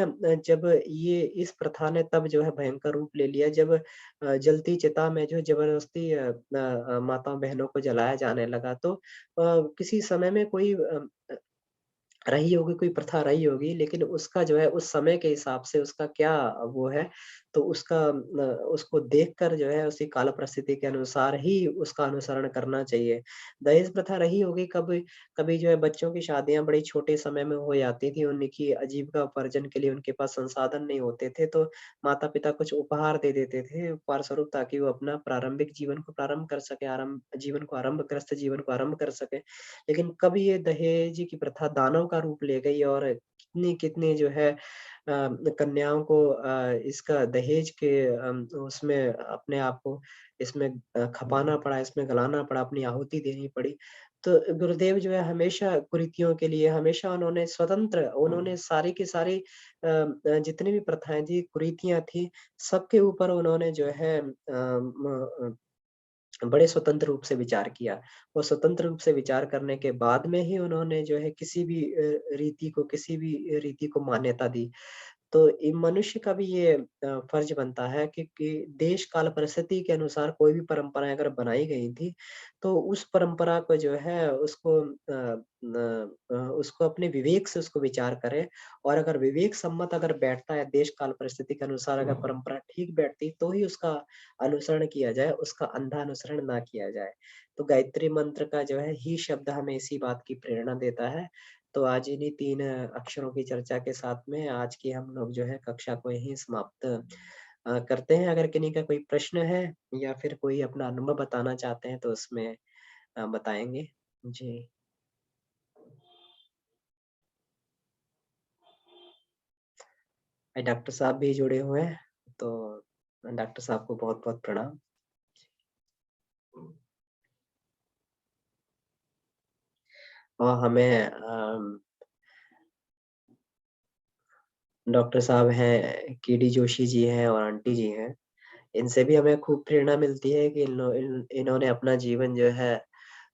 जब ये इस प्रथा ने तब जो है भयंकर रूप ले लिया जब जलती चिता में जो ज़बरदस्ती माताओं-बहनों को जलाया जाने लगा तो किसी समय में कोई रही होगी, कोई प्रथा रही होगी लेकिन उसका जो है उस समय के हिसाब से उसका क्या वो है, तो उसको देखकर जो है उसी काल परिस्थिति के अनुसार ही उसका अनुसरण करना चाहिए। दहेज प्रथा रही होगी कभी कभी जो है बच्चों की शादियाँ बड़ी छोटे समय में हो जाती थी, उनकी आजीविका उपार्जन के लिए उनके पास संसाधन नहीं होते थे, तो माता-पिता कुछ उपहार दे देते थे उपहार स्वरूप ताकि वो अपना प्रारंभिक जीवन को प्रारंभ कर सकें, गृहस्थ जीवन को आरंभ कर सकें। लेकिन कब ये दहेज की प्रथा दानव का रूप ले गई और कितनी-कितनी जो है कन्याओं को इसका दहेज के उसमें अपने आप को इसमें खपाना पड़ा, इसमें गलाना पड़ा, अपनी आहुति देनी पड़ी। तो गुरुदेव जो है हमेशा कुरीतियों के लिए हमेशा उन्होंने सारी की सारी जितनी भी प्रथाएँ थी, कुरीतियाँ थी, सबके ऊपर उन्होंने जो है बड़े स्वतंत्र रूप से विचार किया। वो स्वतंत्र रूप से विचार करने के बाद में ही उन्होंने जो है किसी भी रीति को मान्यता दी। तो ये मनुष्य का भी ये फर्ज बनता है कि देश काल परिस्थिति के अनुसार कोई भी परंपराएँ अगर बनाई गई थी, तो उस परंपरा को जो है उसको अपने विवेक से उसको विचार करें और अगर विवेक सम्मत अगर बैठता है देश काल परिस्थिति के अनुसार अगर परंपरा ठीक बैठती तो ही उसका अनुसरण किया जाए, उसका अंधा अनुसरण ना किया जाए। तो गायत्री मंत्र का जो है ही शब्द हमें इसी बात की प्रेरणा देता है। तो आज इन्हीं 3 अक्षरों की चर्चा के साथ में आज की हम लोग जो है कक्षा को यहीं समाप्त करते हैं। अगर किन्हीं का कोई प्रश्न है या फिर कोई अपना अनुभव बताना चाहते हैं तो उसमें बताएँगे। जी। डॉक्टर साहब भी जुड़े हुए हैं, तो डॉक्टर साहब को बहुत-बहुत प्रणाम। और हमें डॉक्टर साहब हैं, केडी जोशी जी हैं और आंटी जी हैं। इनसे भी हमें खूब प्रेरणा मिलती है कि इन्होंने अपना जीवन जो है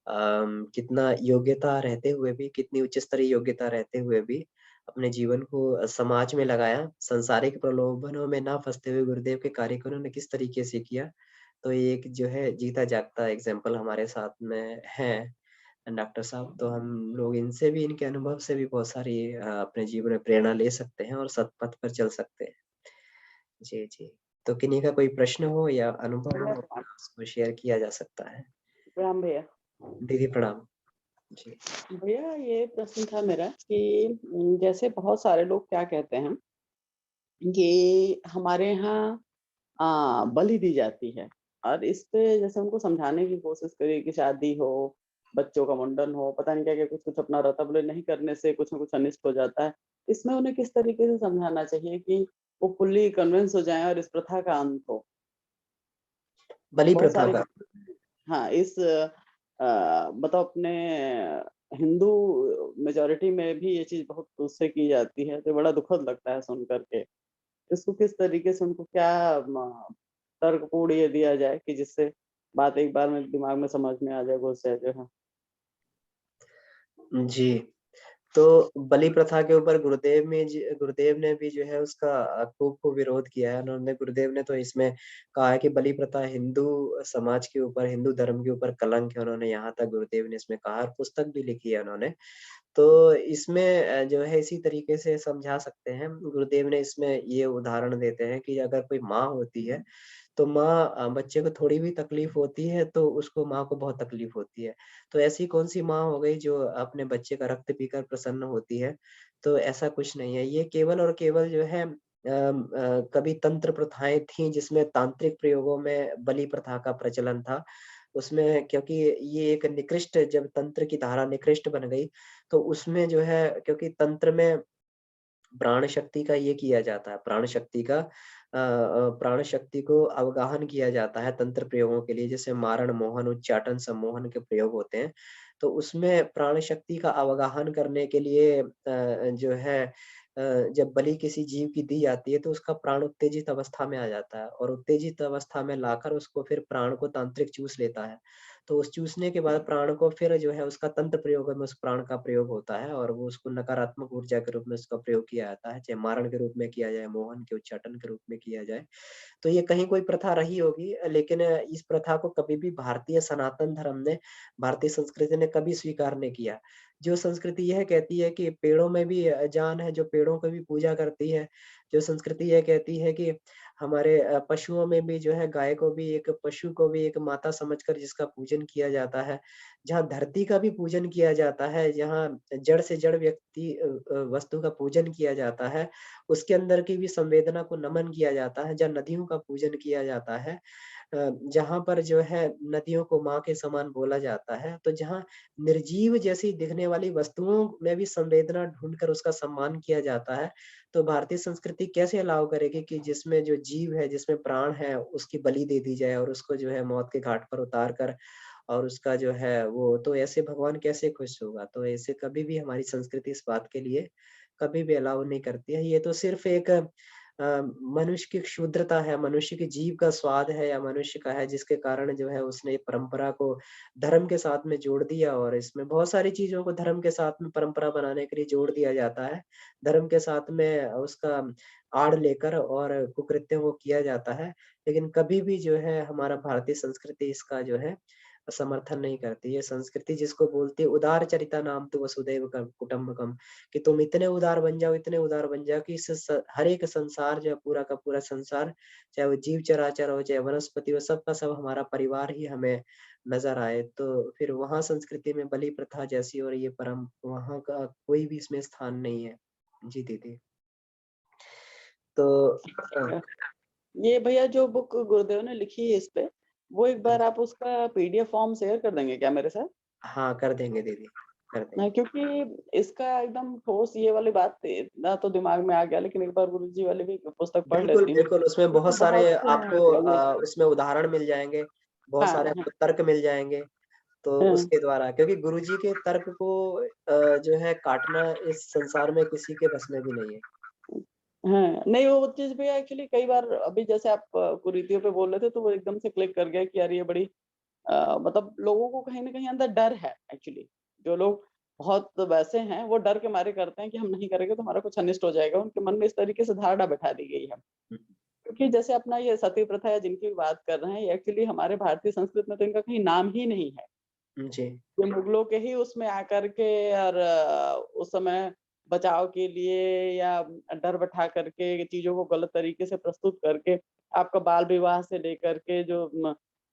कितना योग्यता रहते हुए भी कितनी उच्च स्तरीय योग्यता रहते हुए भी अपने जीवन को समाज में लगाया। सांसारिक प्रलोभनों में ना फँसते हुए गुरुदेव के कार्य को उन्होंने किस तरीके से किया। तो ये एक जो है जीता जागता एग्ज़ाम्पल हमारे साथ में है डॉक्टर साहब। तो हम लोग इनसे भी इनके अनुभव से भी बहुत सारी अपने जीवन में प्रेरणा ले सकते हैं और सत्पथ पर चल सकते हैं। जी, जी। तो किन्हीं का कोई प्रश्न हो या अनुभव हो प्रणाम अपना उसको शेयर किया जा सकता है। प्रणाम भैया। दीदी प्रणाम। जी। भैया ये प्रश्न था मेरा कि जैसे बहुत सारे लोग क्या कहते हैं कि हमारे यहाँ बलि दी जाती है और इस पे जैसे उनको समझाने की कोशिश करी कि शादी हो, बच्चों का मुंडन हो, पता नहीं क्या-क्या कुछ-कुछ अपना रत्न नहीं करने से कुछ न कुछ अनिष्ट हो जाता है। इसमें उन्हें किस तरीके से समझाना चाहिए कि वो फुल्ली कन्विंस हो जाएँ और इस प्रथा का अंत हो? बलि बहुत प्रथा सारे का। हाँ, मतलब अपने हिंदू मेजॉरिटी में भी ये चीज़ बहुत उससे की जाती है, तो बड़ा दुखद लगता है सुन कर के। इसको किस तरीके से उनको क्या तर्कपूर्ण ये दिया जाए कि जिससे बात एक बार में दिमाग में समझ में आ जाए, घुस जाए जो है? जी। तो बलि प्रथा के ऊपर गुरुदेव ने भी जो है उसका खूब-खूब विरोध किया है। गुरुदेव ने तो इसमें कहा है कि बलि प्रथा हिंदू समाज के ऊपर, हिंदू धर्म के ऊपर कलंक है। उन्होंने यहाँ तक गुरुदेव ने इसमें कहा और पुस्तक भी लिखी है उन्होंने। तो इसमें जो है इसी तरीके से समझा सकते हैं। गुरुदेव ने इसमें ये उदाहरण देते हैं कि अगर कोई माँ होती है, तो माँ बच्चे को थोड़ी भी तकलीफ होती है, तो उसको माँ को बहुत तकलीफ होती है। तो ऐसी कौन-सी माँ हो गई जो अपने बच्चे का रक्त पीकर प्रसन्न होती है? तो ऐसा कुछ नहीं है। ये केवल और केवल जो है कभी तंत्र प्रथाएँ थीं जिसमें तांत्रिक प्रयोगों में बलि प्रथा का प्रचलन था। उसमें क्योंकि ये एक निकृष्ट जब तंत्र की धारा निकृष्ट बन गई, तो उसमें जो है क्योंकि तंत्र में प्राण शक्ति का ये किया जाता है, प्राण शक्ति को अवगाहन किया जाता है तंत्र प्रयोगों के लिए, जैसे मारण, मोहन, उच्चाटन, सम्मोहन के प्रयोग होते हैं। तो उसमें प्राण शक्ति का अवगाहन करने के लिए जो है जब बलि किसी जीव की दी जाती है, तो उसका प्राण उत्तेजित अवस्था में आ जाता है और उत्तेजित अवस्था में लाकर उसको फिर प्राण को तांत्रिक चूस लेता है। तो उस चूसने के बाद प्राण को फिर जो है उसका तंत्र प्रयोग में उस प्राण का प्रयोग होता है और वो उसको नकारात्मक ऊर्जा के रूप में उसका प्रयोग किया जाता है, चाहे मारण के रूप में किया जाए, मोहन के उच्चाटन के रूप में किया जाए। तो ये कहीं कोई प्रथा रही होगी लेकिन इस प्रथा को कभी भी भारतीय सनातन धर्म ने, भारतीय संस्कृति ने कभी स्वीकार नहीं किया। जो संस्कृति यह कहती है कि पेड़ों में भी जान है, जो पेड़ों की भी पूजा करती है। जो संस्कृति यह कहती है कि हमारे पशुओं में भी जो है गाय को भी एक पशु को भी एक माता समझकर जिसका पूजन किया जाता है। जहाँ धरती का भी पूजन किया जाता है, जहाँ जड़ से जड़ वस्तु का पूजन किया जाता है, उसके अंदर की भी संवेदना को नमन किया जाता है, जहाँ नदियों का पूजन किया जाता है। जहाँ पर जो है नदियों को माँ के समान बोला जाता है, तो जहाँ निर्जीव जैसी दिखने वाली वस्तुओं में भी संवेदना ढूँढकर उसका सम्मान किया जाता है, तो भारतीय संस्कृति कैसे अलाउ करेगी कि जिसमें जो जीव है, जिसमें प्राण है, उसकी बलि दे दी जाए और उसको जो है मौत के घाट पर उतार कर और उसका जो है वो, तो ऐसे भगवान कैसे खुश होगा? तो ऐसे कभी भी हमारी संस्कृति इस बात के लिए कभी भी अलाउ नहीं करती है। ये तो सिर्फ़ एक मनुष्य की क्षुद्रता है, मनुष्य के जीव का स्वाद है या मनुष्य का है, जिसके कारण जो है उसने परंपरा को धर्म के साथ में जोड़ दिया, और इसमें बहुत सारी चीज़ों को धर्म के साथ में परंपरा बनाने के लिए जोड़ दिया जाता है। धर्म के साथ में उसका आड़ लेकर और कुकृत्यों को किया जाता है। लेकिन कभी भी जो है हमारा भारतीय संस्कृति इसका जो है समर्थन नहीं करती। ये संस्कृति जिसको बोलती है उदार चरिता नाम तो वसुदैव कुटुम्बकम, कि तुम इतने उदार बन जाओ, इतने उदार बन जाओ कि इस हर एक संसार जो है पूरा का पूरा संसार, चाहे वो जीव चराचर हो, चाहे वनस्पति हो, सब का सब हमारा परिवार ही हमें नज़र आए। तो फिर वहाँ संस्कृति में बलि प्रथा जैसी और ये परम वहाँ का कोई भी इसमें स्थान नहीं है। जी दीदी। तो अ, ये भैया जो बुक गुरुदेव ने लिखी है इस पे, वो एक बार आप उसका पीडीएफ फॉर्म शेयर कर देंगे क्या मेरे साथ? हाँ, कर देंगे दीदी, कर देंगे। क्योंकि इसका एकदम ठोस ये वाली बात इतना तो दिमाग में आ गया, लेकिन एक बार गुरुजी वाली भी पुस्तक पढ़ बिल्कुल, लेती हूँ, बिल्कुल, उसमें बहुत क्योंकि सारे बहुत आपको लगे उसमें उदाहरण मिल जाएँगे, बहुत हाँ, सारे हाँ, आपको तर्क मिल जाएँगे, तो हाँ, उसके द्वारा, क्योंकि गुरुजी के तर्क को जो है काटना इस संसार में किसी के बस में भी नहीं है। हाँ, नहीं वो चीज़ भी एक्चुअली कई बार अभी जैसे आप कुरीतियों पे बोल रहे थे, तो वो एकदम से क्लिक कर गया कि यार ये बड़ी मतलब लोगों को कहीं न कहीं अंदर डर है एक्चुअली। जो लोग बहुत वैसे हैं, वो डर के मारे करते हैं कि हम नहीं करेंगे तो हमारा कुछ अनिष्ट हो जाएगा। उनके मन में इस तरीके से धारणा बैठा दी गई है। हुँ, क्योंकि जैसे अपना ये सती प्रथा है जिनकी भी बात कर रहे हैं, ये एक्चुअली हमारे भारतीय संस्कृति में तो इनका कहीं नाम ही नहीं है। जी, ये मुगलों के ही उसमें आकर के और उस समय बचाव के लिए या डर बैठा करके चीज़ों को गलत तरीके से प्रस्तुत करके आपका बाल विवाह से लेकर के जो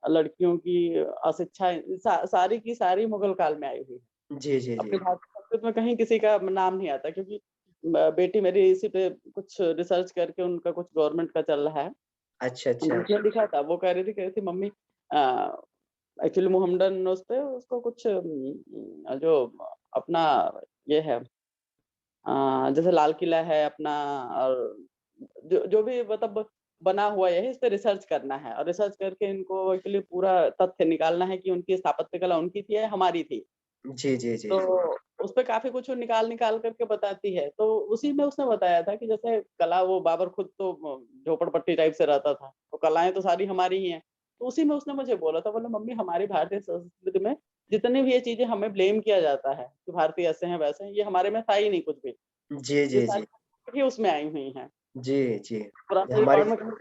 लड़कियों की अशिक्षा सारी की सारी मुगल काल में आई हुई है। जी, जी, अपनी जी। भारतीय संस्कृति में कहीं किसी का नाम नहीं आता क्योंकि बेटी मेरी इसी पे कुछ रिसर्च करके उनका कुछ गवर्नमेंट का चल रहा है। अच्छा, अच्छा। उसने लिखा था, वो कह रही थी मम्मी एक्चुअली मोहम्मडन उसपे उसको कुछ जो अपना ये है जैसे लाल किला है अपना और जो जो भी मतलब बना हुआ है इस पे रिसर्च करना है और रिसर्च करके इनको एक्चुअली पूरा तथ्य निकालना है कि उनकी स्थापत्य कला उनकी थी या हमारी थी। जी, जी, जी, तो जी। उसपे काफ़ी कुछ वो निकाल-निकाल करके बताती है। तो उसी में उसने बताया था कि जैसे कला वो बाबर खुद तो झोपड़पट्टी टाइप से रहता था, तो कलाएँ तो सारी हमारी ही हैं। तो उसी में उसने मुझे बोला था, बोला मम्मी हमारी भारतीय संस्कृति में जितनी भी ये चीज़ें हमें ब्लेम किया जाता है, कि भारतीय ऐसे हैं, वैसे हैं, ये हमारे में था ही नहीं कुछ भी। जी, ये जी, सारी जी। चीज़ें ही उसमें आई हुई हैं। जी, जी। पुराने हमारी रिकॉर्ड में कहीं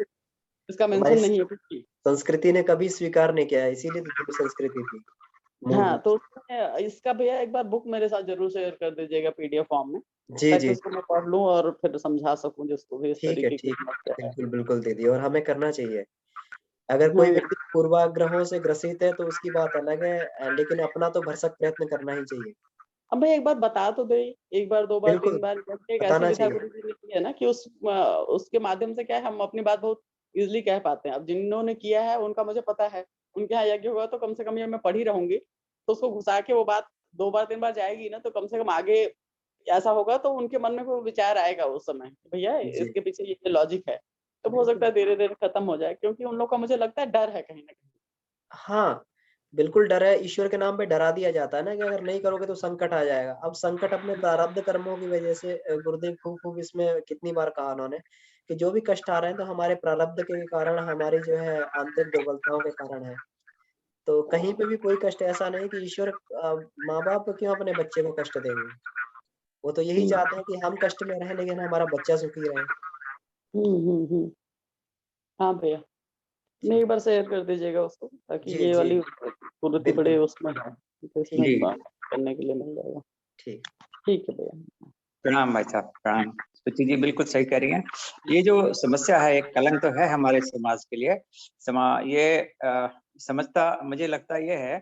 इसका हमारी मेंशन नहीं है कुछ भी। संस्कृति ने कभी स्वीकार नहीं किया है, इसीलिए तो गुरु संस्कृति थी, मूल हाँ, रूप तो से। उसमें इसका भैया एक बार बुक मेरे साथ ज़रूर शेयर कर दीजिएगा पीडीएफ फॉर्म में, जी, ताकि जी। उसको मैं पढ़ लूँ और फिर समझा सकूँ जिसको भी इस ठीक है, तरीके की ठीक है। समस्या है। बिल्कुल, बिल्कुल दीदी, और हमें करना चाहिए। अगर कोई हाँ, व्यक्ति पूर्वाग्रहों से ग्रसित है तो उसकी बात अलग है, लेकिन अपना तो भरसक प्रयत्न करना ही चाहिए। अब भई एक बार बता तो दें, 1 बार, 2 बार, बिल्कुल, 3 बार करके एक ऐसी बताना विधा चाहिए। गुरुजी ने की है ना कि उसके माध्यम से क्या है हम अपनी बात बहुत ईज़िली कह पाते हैं। अब जिन्होंने किया है उनका मुझे पता है, उनके यहाँ यज्ञ हुआ तो कम से कम ये मैं पढ़ ही रहूँगी, तो उसको घुसा के वो बात 2 बार, 3 बार जाएगी ना तो कम से कम आगे ऐसा होगा तो उनके मन में कोई विचार आएगा उस समय, कि भैया जी, इसके पीछे ये लॉजिक है। तो हो सकता बिल्कुल। है धीरे-धीरे खत्म हो जाए क्योंकि उन लोग का मुझे लगता है डर है कहीं न कहीं। हाँ, बिल्कुल डर है, ईश्वर के नाम पे डरा दिया जाता है ना कि अगर नहीं करोगे तो संकट आ जाएगा। अब संकट अपने प्रारब्ध कर्मों की वजह से गुरुदेव खूब-खूब इसमें कितनी बार कहा उन्होंने कि जो भी कष्ट आ रहे हैं तो हमारे प्रारब्ध के कारण, हमारी जो है आंतरिक दुर्बलताओं के कारण है। तो कहीं पे भी कोई कष्ट ऐसा नहीं कि ईश्वर माँ-बाप क्यों अपने बच्चे को कष्ट देंगे? वो तो यही हुँ। चाहते हैं कि हम कष्ट में रहें लेकिन हमारा बच्चा सुखी रहे। हुँ, हुँ, हुँ। हाँ भैया। नहीं जी। एक बार शेयर कर दीजिएगा उसको ताकि जी, ये जी। वाली कुरीति बड़े बिल्कुल, उसमें है, तो इसमें ठीक, बात करने के लिए मिल जाएगा। ठीक। ठीक है भैया। प्रणाम भाई साहब, प्रणाम। श्रुति जी बिल्कुल सही कह रही हैं। ये जो समस्या है, एक कलंक तो है हमारे समाज के लिए। ये समझता मुझे लगता ये है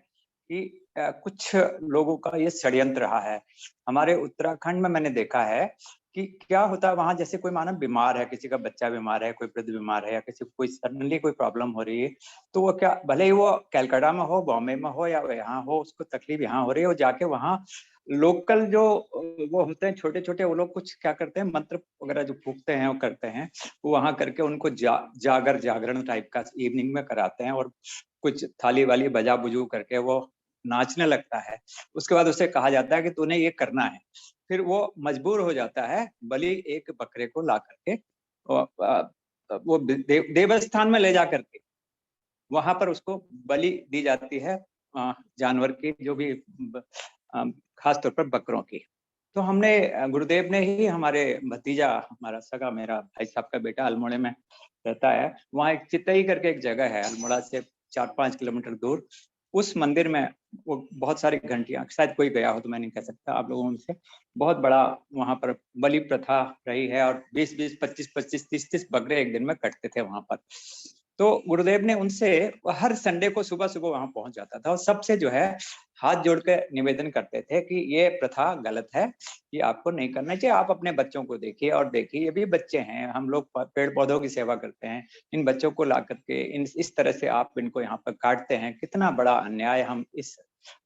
कि कुछ लोगों का ये षड्यंत्र रहा है। हमारे उत्तराखंड में मैंने देखा है कि क्या होता है वहाँ, जैसे कोई मानव बीमार है, किसी का बच्चा बीमार है, कोई वृद्ध बीमार है, या किसी को कोई सडनली कोई प्रॉब्लम हो रही है, तो वो क्या, भले ही वो कलकत्ता में हो, बॉम्बे में हो या यहाँ हो, उसको तकलीफ यहाँ हो रही है, वो जाके वहाँ लोकल जो वो होते हैं छोटे-छोटे, वो लोग कुछ क्या करते हैं, मंत्र वगैरह जो फूँकते हैं, वो करते हैं, वो वहाँ करके उनको जागरण टाइप का इवनिंग में कराते हैं, और कुछ थाली-वाली बजा-बुजू करके वो नाचने लगता है। उसके बाद उसे कहा जाता है कि तूने ये करना है। फिर वो मजबूर हो जाता है, बलि एक बकरे को ला करके वो देवस्थान में ले जा करके वहां पर उसको बलि दी जाती है, जानवर की, जो भी खास तौर पर बकरों की। तो हमने गुरुदेव ने ही, हमारे भतीजा, हमारा सगा, मेरा भाई साहब का बेटा अल्मोड़े में रहता है, वहाँ एक चितई करके एक जगह है, अल्मोड़ा से 4-5 किलोमीटर दूर। उस मंदिर में वो बहुत सारी घंटियां, शायद कोई गया हो तो मैं नहीं कह सकता आप लोगों में से, बहुत बड़ा वहां पर बलि प्रथा रही है, और 20-20, 25-25, 30-30 बकरे एक दिन में कटते थे वहां पर। तो गुरुदेव ने उनसे हर संडे को सुबह-सुबह वहां पहुंच जाता था, और सबसे जो है हाथ जोड़ के निवेदन करते थे कि ये प्रथा गलत है, ये आपको नहीं करना चाहिए। आप अपने बच्चों को देखिए, और देखिए ये भी बच्चे हैं, हम लोग पेड़ पौधों की सेवा करते हैं, इन बच्चों को ला करके इस तरह से आप इनको यहाँ पर काटते हैं, कितना बड़ा अन्याय हम इस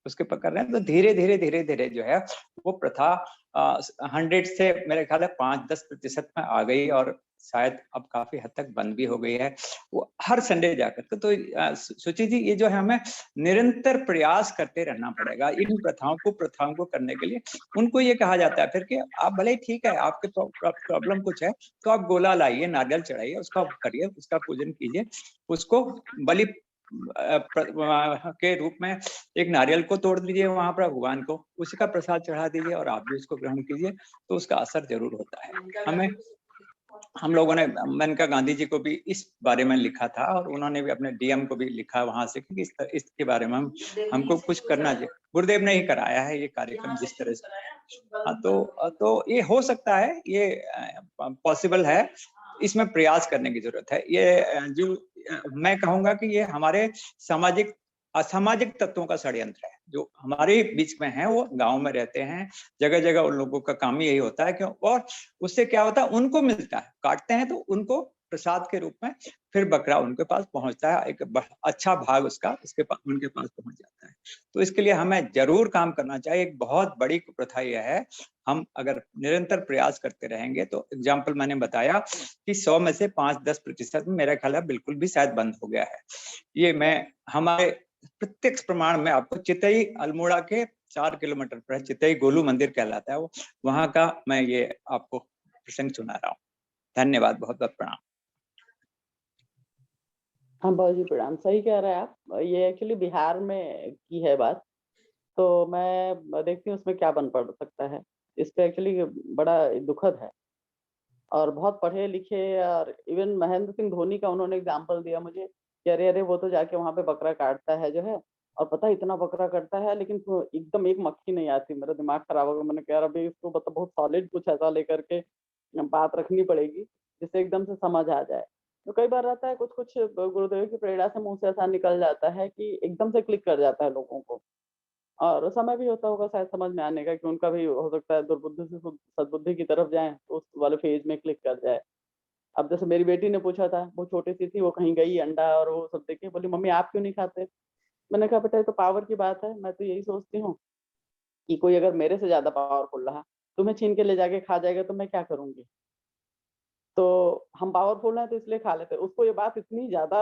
उसके पकड़ रहे हैं। तो धीरे-धीरे जो है वो प्रथा 100 से मेरे ख्याल है 5-10% में आ गई, और शायद अब काफी हद तक बंद भी हो गई है। वो हर संडे जाकर के, तो सुचि जी, ये जो है हमें निरंतर प्रयास करते रहना पड़ेगा इन प्रथाओं को करने के लिए। उनको ये कहा जाता है फिर कि आप भले ही, ठीक है, आपके प्रॉब्लम कुछ है, तो आप गोला लाइए, नारियल चढ़ाइए, उसका करिए, उसका पूजन कीजिए, उसको बलि के रूप में एक नारियल को तोड़ दीजिए वहां पर भगवान को, उसी का प्रसाद चढ़ा दीजिए, और आप भी उसको ग्रहण कीजिए, तो उसका असर जरूर होता है। हम लोगों ने, मेनका गांधी जी को भी इस बारे में लिखा था, और उन्होंने भी अपने डीएम को भी लिखा वहां से कि इसके बारे में हमको कुछ करना चाहिए। गुरुदेव ने ही कराया है ये कार्यक्रम जिस तरह से। हाँ, तो ये हो सकता है, ये पॉसिबल है, इसमें प्रयास करने की जरूरत है। ये जो मैं कहूंगा कि ये हमारे सामाजिक असामाजिक तत्वों का षड्यंत्र है, जो हमारे बीच में है, वो गांव में रहते हैं, जगह जगह उन लोगों का काम ही यही होता है, क्यों, और उससे क्या होता है, उनको मिलता है, काटते हैं तो उनको प्रसाद के रूप में फिर बकरा उनके पास पहुंचता है, एक अच्छा भाग उसका उनके पास पहुंच जाता है। तो इसके लिए हमें जरूर काम करना चाहिए। एक बहुत बड़ी प्रथा यह है, हम अगर निरंतर प्रयास करते रहेंगे, तो एग्जाम्पल मैंने बताया कि 100 में से 5-10% मेरा ख्याल है बिल्कुल भी शायद बंद हो गया है। ये मैं हमारे प्रत्यक्ष प्रमाण में आपको, चितई अल्मोड़ा के 4 किलोमीटर पर चितई गोलू मंदिर कहलाता है वो, वहां का मैं ये आपको प्रसंग सुना रहा हूँ। धन्यवाद, बहुत बहुत प्रणाम। हाँ बाबूजी प्रणाम, सही कह रहे हैं आप। ये एक्चुअली बिहार में की है बात, तो मैं देखती हूँ उसमें क्या बन पड़ सकता है। इस पे एक्चुअली बड़ा दुखद है, और बहुत पढ़े लिखे, और इवन महेंद्र सिंह धोनी का उन्होंने एग्जाम्पल दिया मुझे कि अरे अरे वो तो जाके वहां पे बकरा काटता है जो है, और पता है इतना बकरा करता है, लेकिन तो एकदम एक मक्खी नहीं आती। मेरा दिमाग खराब हो गया, मैंने कहा अभी इसको मतलब बहुत सॉलिड कुछ ऐसा लेकर के बात रखनी पड़ेगी जिससे एकदम से समझ आ जाए। तो कई बार रहता है कुछ कुछ गुरुदेव की प्रेरणा से मुंह से ऐसा निकल जाता है कि एकदम से क्लिक कर जाता है लोगों को, और समय भी होता होगा शायद समझ में आने का, कि उनका भी हो सकता है दुर्बुद्धि से सद्बुद्धि की तरफ जाएं, तो उस वाले फेज में क्लिक कर जाए। अब जैसे मेरी बेटी ने पूछा था, वो छोटी सी थी, वो कहीं गई अंडा और वो सब देख के बोली मम्मी आप क्यों नहीं खाते? मैंने कहा बेटा ये तो पावर की बात है, मैं तो यही सोचती हूँ कि कोई अगर मेरे से ज्यादा पावरफुल रहा, तुम्हें छीन के ले जाके खा जाएगा, तो मैं क्या करूंगी? तो हम पावरफुल हैं तो इसलिए खा लेते हैं। उसको ये बात इतनी ज्यादा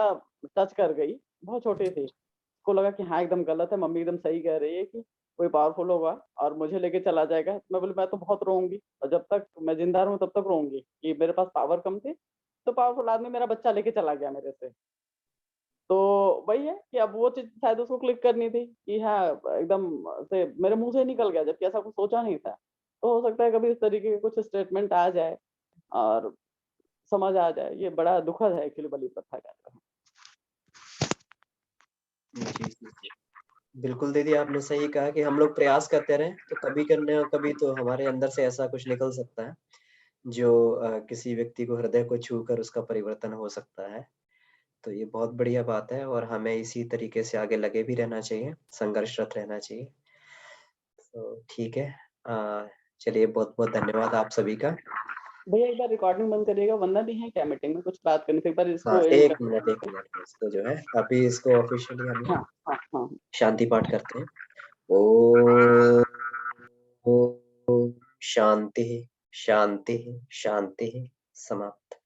टच कर गई, बहुत छोटी थी, उसको लगा कि हाँ एकदम गलत है, मम्मी एकदम सही कह रही है कि कोई पावरफुल होगा और मुझे लेके चला जाएगा। मैं बोली मैं तो बहुत रोऊंगी, और जब तक मैं जिंदा रहूं तब तक रोऊंगी कि मेरे पास पावर कम थी, तो पावरफुल आदमी मेरा बच्चा लेके चला गया मेरे से। तो वही है कि अब वो चीज शायद उसको क्लिक करनी थी कि हाँ एकदम से मेरे मुंह से निकल गया, जबकि ऐसा कुछ सोचा नहीं था। तो हो सकता है कभी इस तरीके के कुछ स्टेटमेंट आ जाए और समझ आ जाए। ये बड़ा दुखद है एक्चुअली बलि प्रथा का। जी। बिल्कुल दीदी, आपने सही कहा कि हम लोग प्रयास करते रहें, तो कभी करने और कभी तो हमारे अंदर से ऐसा कुछ निकल सकता है, जो किसी व्यक्ति को हृदय को छूकर उसका परिवर्तन हो सकता है। तो ये बहुत बढ़िया बात है, और हमें इसी तरीके से आगे लगे भी रहना चाहिए, संघर्षरत रहना चाहिए। तो ठीक है। चलिए बहुत-बहुत धन्यवाद आप सभी का। भैया एक बार रिकॉर्डिंग बंद करिएगा, वंदना भी है क्या मीटिंग में? कुछ बात करनी थी, एक बार हाँ, इसको 1 मिनट इसको जो है अभी इसको ऑफ़िशियली हम हाँ, लोग हाँ, हाँ। शांति पाठ करते हैं। ओम शांतिः, शांतिः, शांतिः समाप्त।